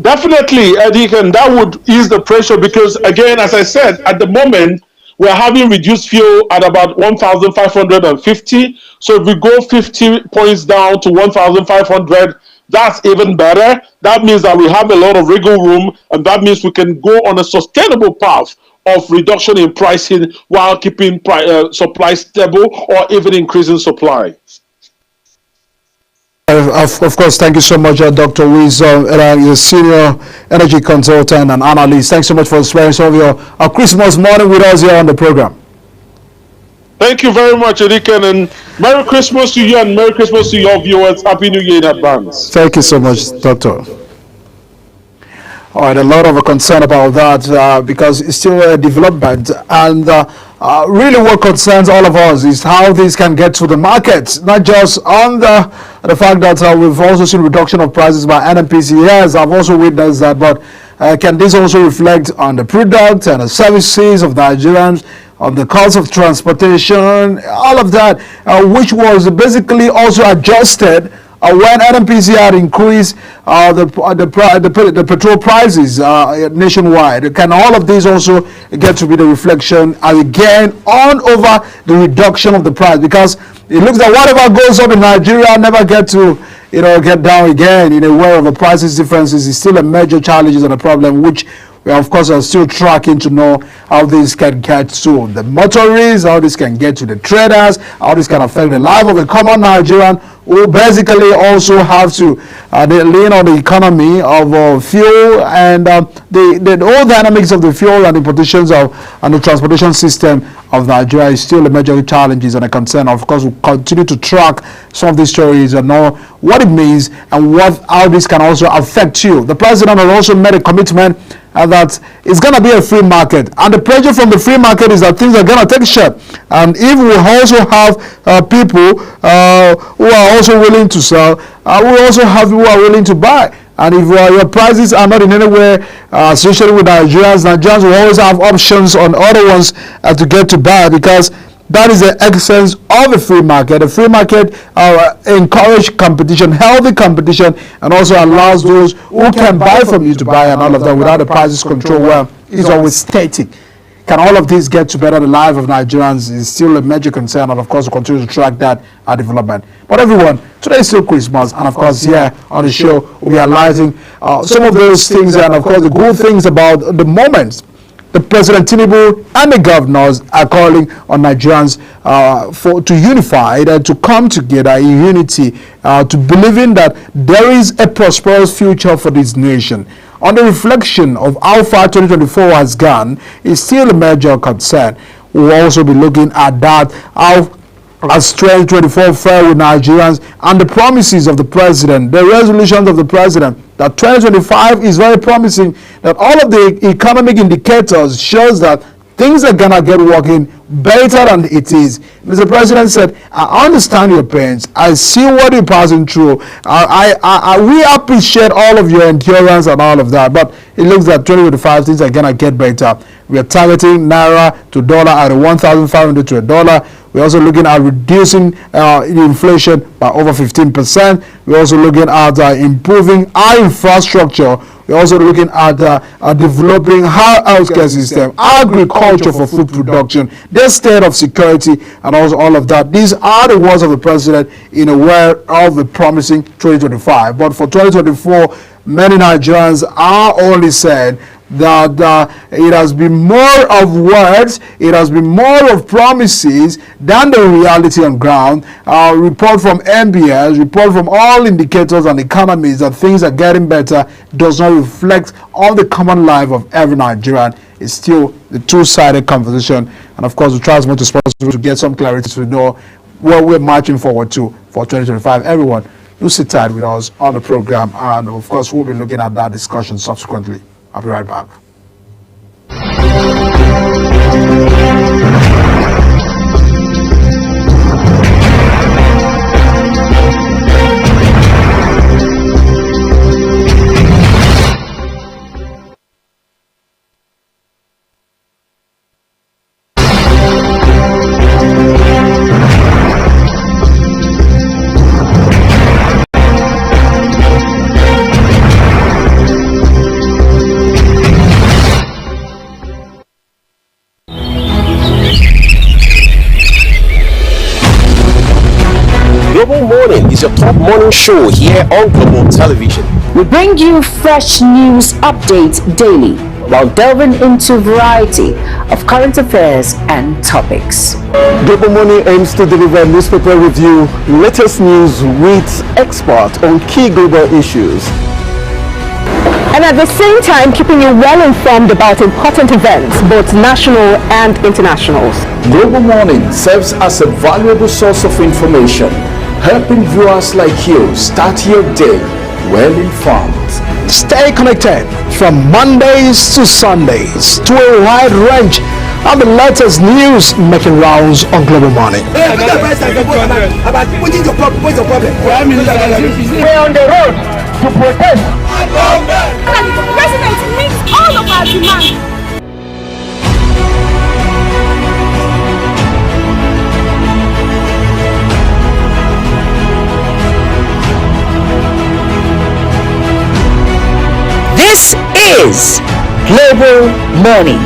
Definitely, Deacon, that would ease the pressure because, again, as I said, at the moment, we're having reduced fuel at about 1,550. So if we go 50 points down to 1,500, that's even better. That means that we have a lot of wiggle room, and that means we can go on a sustainable path of reduction in pricing while keeping supply stable or even increasing supply. Of course, thank you so much, Dr. Wiz, a senior energy consultant and analyst. Thanks so much for sparing some of your Christmas morning with us here on the program. Thank you very much, Edikan, and Merry Christmas to you and Merry Christmas to your viewers. Happy New Year in advance. Thank you so much, Doctor. All right, a lot of concern about that because it's still a development, and really what concerns all of us is how this can get to the market, not just on the fact that we've also seen reduction of prices by NNPC. Yes, I've also witnessed that, but can this also reflect on the product and the services of Nigerians, on the cost of transportation, all of that, which was basically also adjusted when NNPC had increased the petrol prices nationwide? Can all of these also get to be the reflection again on over the reduction of the price? Because it looks like whatever goes up in Nigeria never get to get down again in a way of the prices differences is still a major challenge and a problem, which we of course are still tracking to know how this can get to the motorists, how this can get to the traders, how this can affect the life of a common Nigerian who basically also have to lean on the economy of fuel and the whole dynamics of the fuel and the importations and the transportation system of Nigeria is still a major challenge and a concern. Of course, we'll continue to track some of these stories and know what it means and how this can also affect you. The president has also made a commitment that it's going to be a free market. And the pressure from the free market is that things are going to take shape. And if we also have people who are also willing to sell, we also have people who are willing to buy. And if your prices are not in any way associated with Nigerians will always have options on other ones to get to buy, because that is the essence of a free market. A free market encourages competition, healthy competition, and also allows those who can buy from you to buy and all of that without the prices control where it's always static. Can all of this get to better the life of Nigerians is still a major concern, and of course we'll continue to track that development. But everyone, today is still Christmas, and of course here on the show we are highlighting some of those things and of course the good things about the moments the President Tinubu and the governors are calling on Nigerians to unify and to come together in unity, to believing that there is a prosperous future for this nation. On the reflection of how far 2024 has gone is still a major concern. We'll also be looking at that, how as 2024 fare with Nigerians and the promises of the president, the resolutions of the president, that 2025 is very promising, that all of the economic indicators shows that things are gonna get working better than it is. Mr. President said, I understand your pains. I see what you're passing through. We appreciate all of your endurance and all of that, but it looks like 2025 things are gonna get better. We are targeting Naira to dollar at 1,500 to a dollar. We're also looking at reducing inflation by over 15%. We're also looking at improving our infrastructure. We're also looking at developing our healthcare system, agriculture for food production, the state of security, and also all of that. These are the words of the president in a world of the promising 2025. But for 2024, many Nigerians are only saying that it has been more of words, it has been more of promises than the reality on ground. Report from MBS, report from all indicators and economies that things are getting better does not reflect on the common life of every Nigerian. It's still the two-sided conversation, and of course we try as much as possible to get some clarity to know what we're marching forward to for 2025. Everyone, do sit tight with us on the program, and of course we'll be looking at that discussion subsequently. I'll be right back. Global Morning is your top morning show here on Global Television. We bring you fresh news updates daily while delving into a variety of current affairs and topics. Global Morning aims to deliver newspaper review, latest news with experts on key global issues, and at the same time keeping you well informed about important events, both national and international. Global Morning serves as a valuable source of information, helping viewers like you start your day well informed. Stay connected from Mondays to Sundays to a wide range of the latest news making rounds on Global Morning. We're on the road to protest. The president meets all of our demands. This is Global Morning.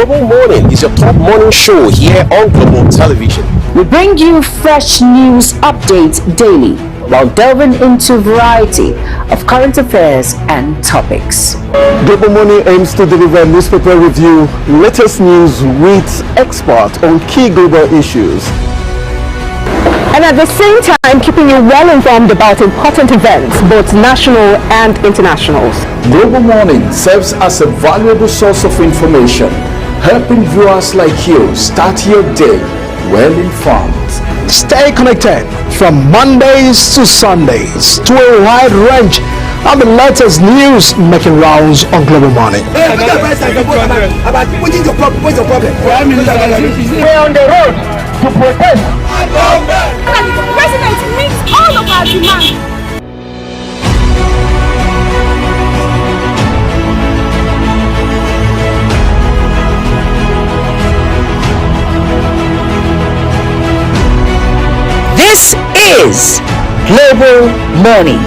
Global Morning is your top morning show here on Global Television. We bring you fresh news updates daily while delving into a variety of current affairs and topics. Global Morning aims to deliver newspaper review, latest news with experts on key global issues. And at the same time, keeping you well informed about important events, both national and internationals. Global Morning serves as a valuable source of information, helping viewers like you start your day well informed. Stay connected from Mondays to Sundays to a wide range of the latest news making rounds on Global Morning. We're on the road to protest. The president meets all of our demands. This is Global Morning.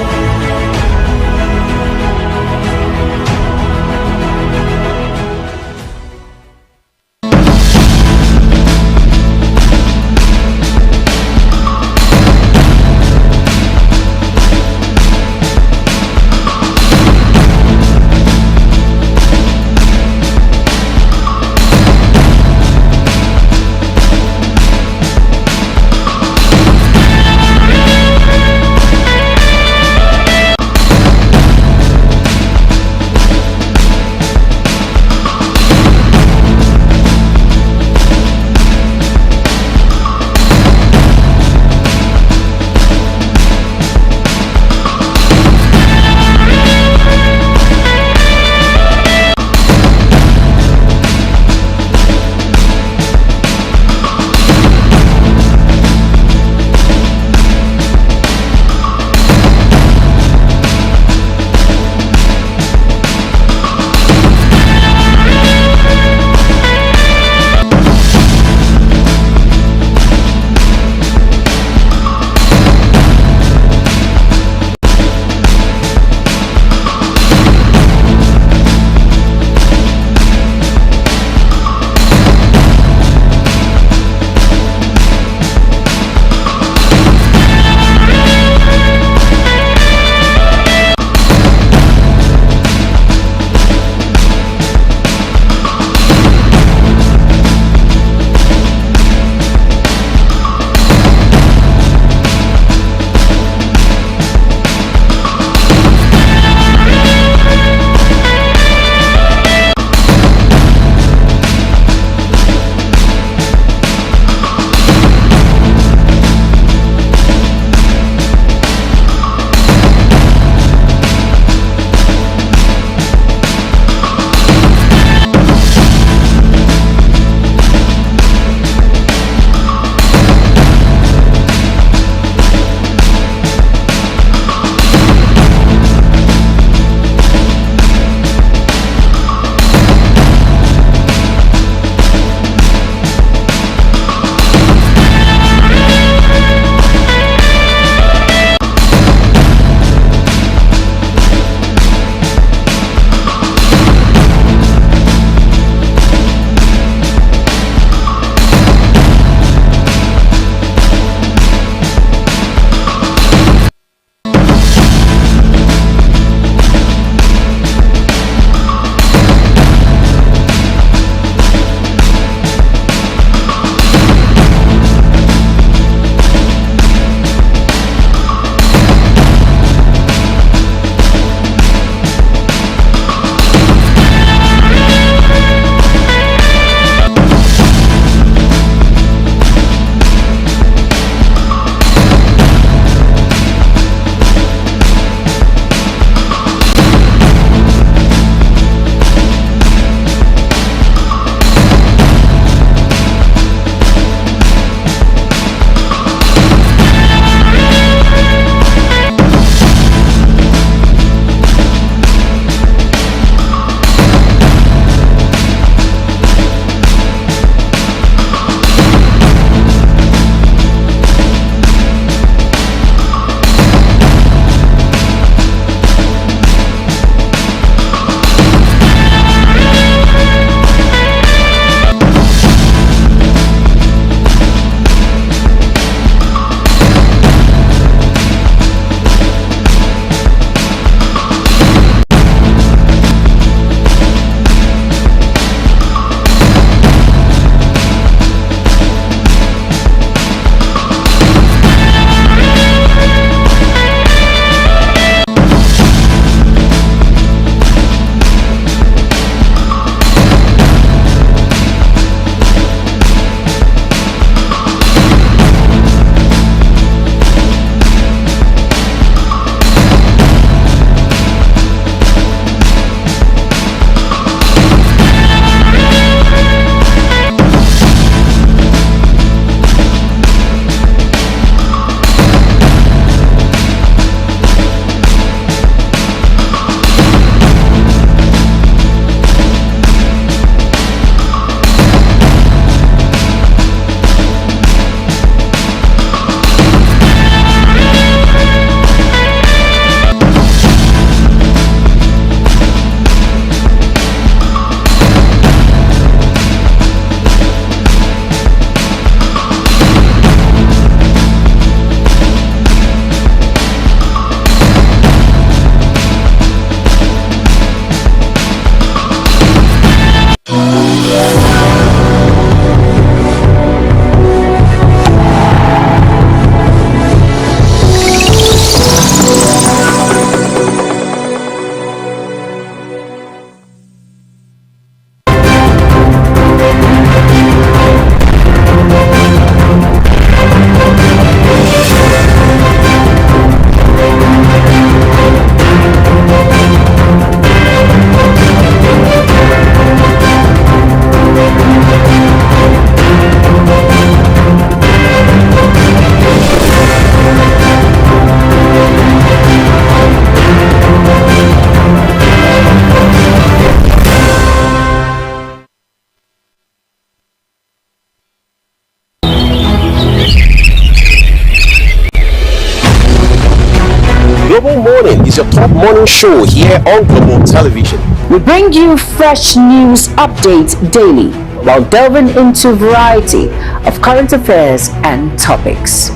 morning show here on Global Television. We bring you fresh news updates daily while delving into a variety of current affairs and topics.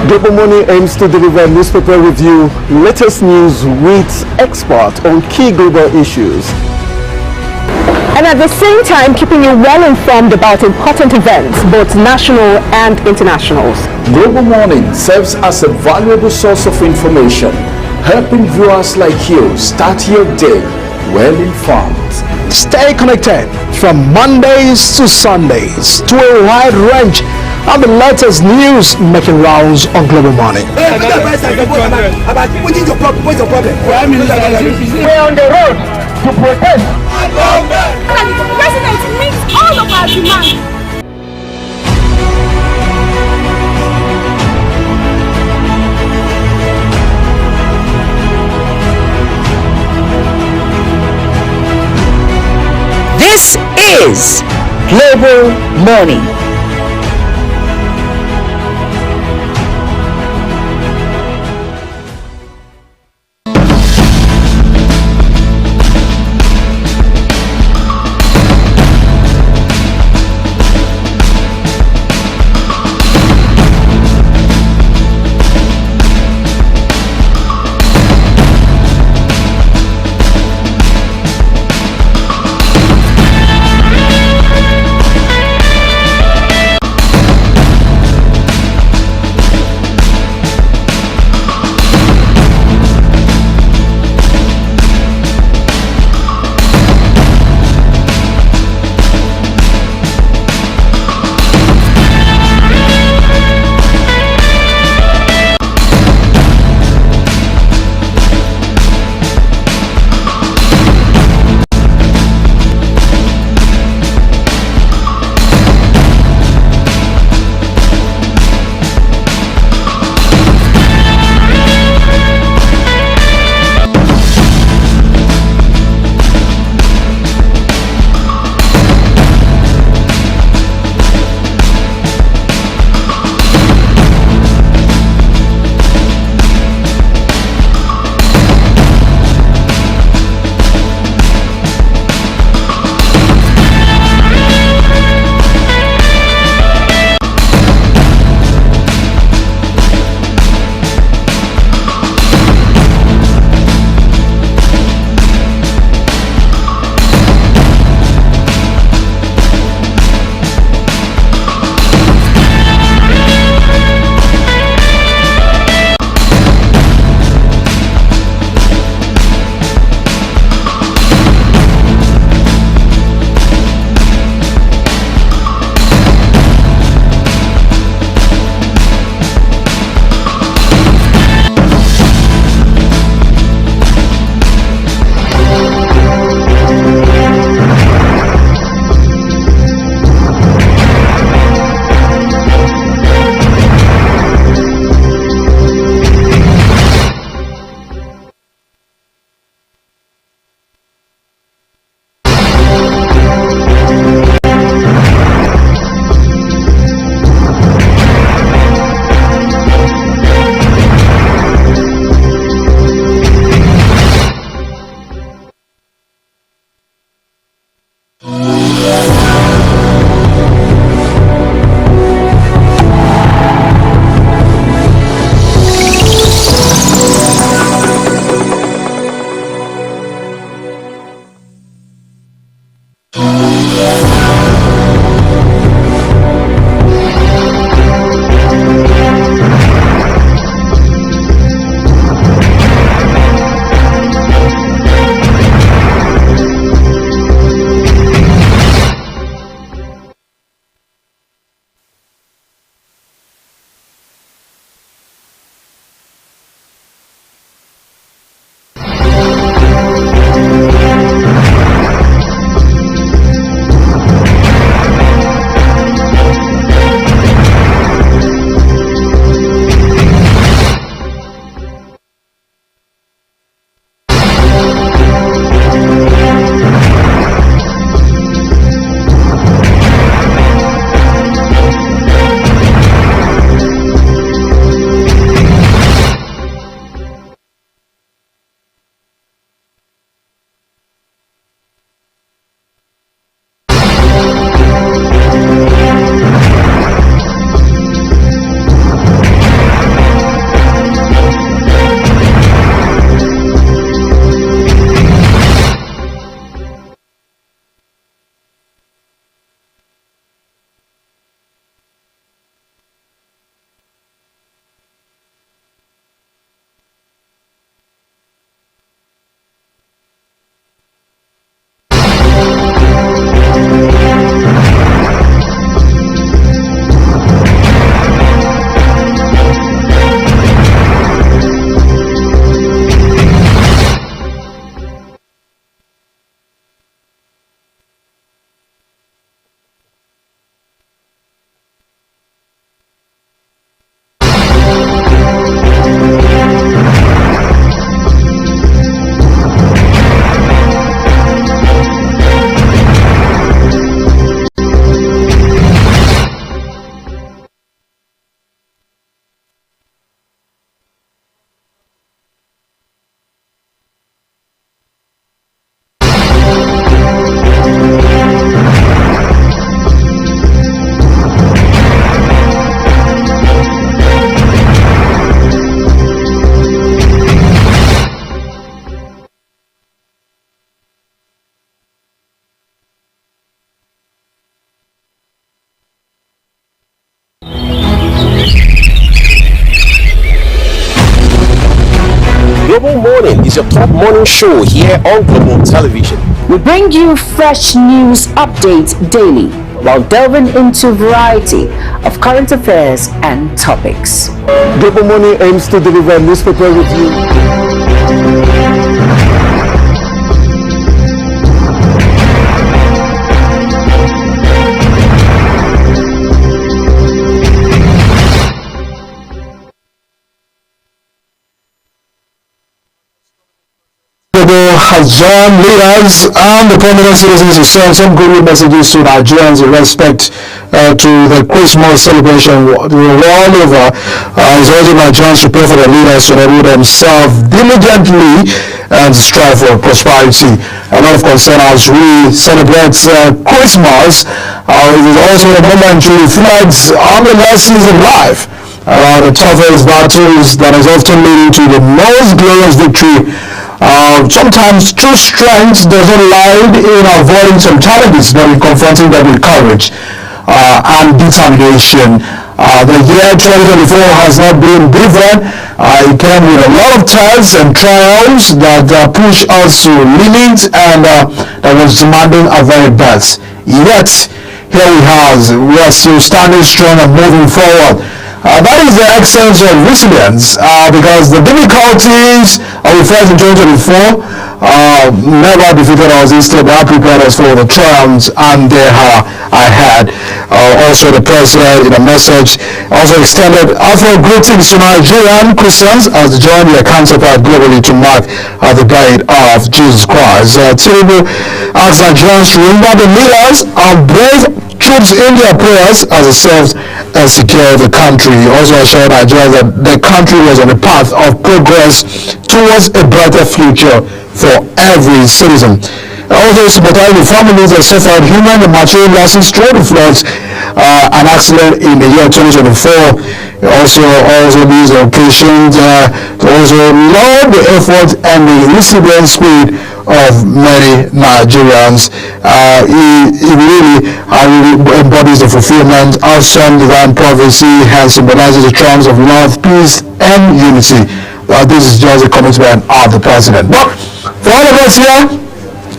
Global Morning aims to deliver newspaper review, latest news with experts on key global issues. And at the same time, keeping you well informed about important events, both national and internationals. Global Morning serves as a valuable source of information, helping viewers like you start your day well informed. Stay connected from Mondays to Sundays to a wide range of the latest news making rounds on Global Morning. We're on the road to protest. The president meets all of our demands. This is Global Morning. is your top morning show here on Global Television. We bring you fresh news updates daily while delving into a variety of current affairs and topics. Global Morning aims to deliver newspaper review. Has joined leaders and the prominent citizens to send some good messages to Nigerians in respect to the Christmas celebration the world over. It's also Nigerians to pray for the leaders to enable themselves diligently and strive for prosperity. A lot of concern as we celebrate Christmas. It is also a moment to reflect on the lessons of life. The toughest battles that is often leading to the most glorious victory. Sometimes true strength doesn't lie in avoiding some challenges, but in confronting them with courage and determination. The year 2024 has not been different. It came with a lot of tests and trials that push us to limit and that was demanding our very best. Yet, here we are still standing strong and moving forward. That is the essence of resilience, because the difficulties we faced in 2024 never defeated us. Instead, they prepared us for the triumphs and they are ahead. Also, the president, in a message, also extended offer greetings to Nigerian Christians as they join their counterpart globally to mark the birth of Jesus Christ. Tinubu asked Nigerians to remember the leaders and brave troops in their prayers as they served and secured the country. He also assured Nigerians that the country was on a path of progress towards a brighter future for every citizen. Also sympathized with families that suffered human and material losses through the floods and accident in the year 2024. Also these occasions to also laud the effort and the resilient spirit of many Nigerians. He really embodies the fulfillment of some divine prophecy and symbolizes the triumphs of love, peace, and unity. This is just a commitment of the president. But for all of us here,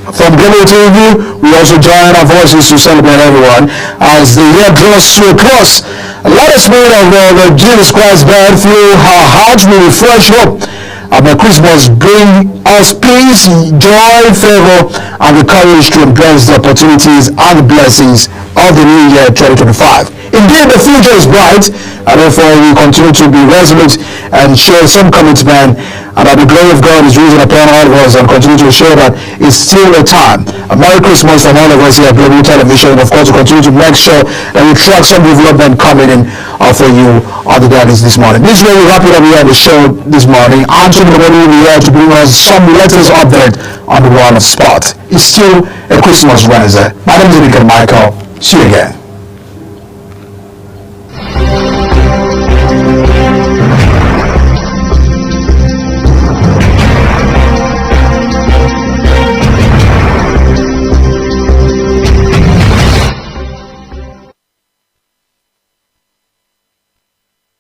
from Global TV, we also join our voices to celebrate everyone as the year draws to a close. Let us know that Jesus Christ's birth through our hearts will refresh hope. May Christmas bring us peace, joy, favor, and the courage to embrace the opportunities and the blessings of the new year 2025. Indeed, the future is bright, and therefore we continue to be resolute and show some commitment, and that the glory of God is risen upon all of us, and continue to show that it's still a time. A Merry Christmas from all of us here at Global Television, and of course we continue to make sure that we track some development coming in for you on the dailies this morning. This is where we wrap it up here on the show this morning. Anthony will be here to bring us some latest update on the world of sport. It's still a Christmas Wednesday. My name is Nick Michael. See you again.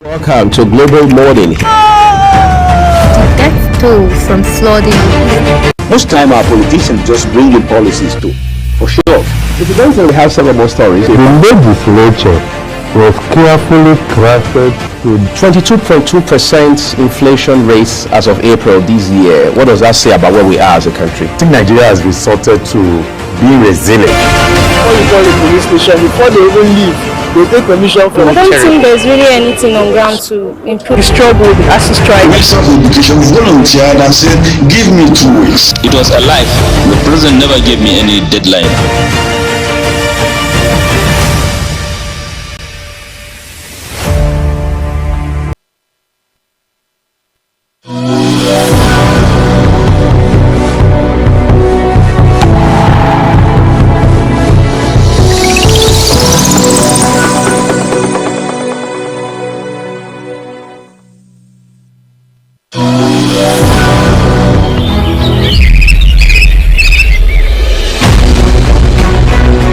Welcome to Global Morning. Death toll from flooding. Most time our politicians just bring in policies to, for sure. If you don't have some more stories. The legislature was carefully crafted to 22.2% inflation rate as of April this year. What does that say about where we are as a country? I think Nigeria has resorted to being resilient. Before you call the police station, before they even leave, they take permission from I don't think there's really anything on ground to improve the struggle as a strike. Education volunteered and said, give me 2 weeks. It was a life. The president never gave me any deadline.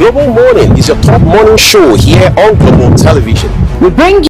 Global Morning is your top morning show here on Global Television. We bring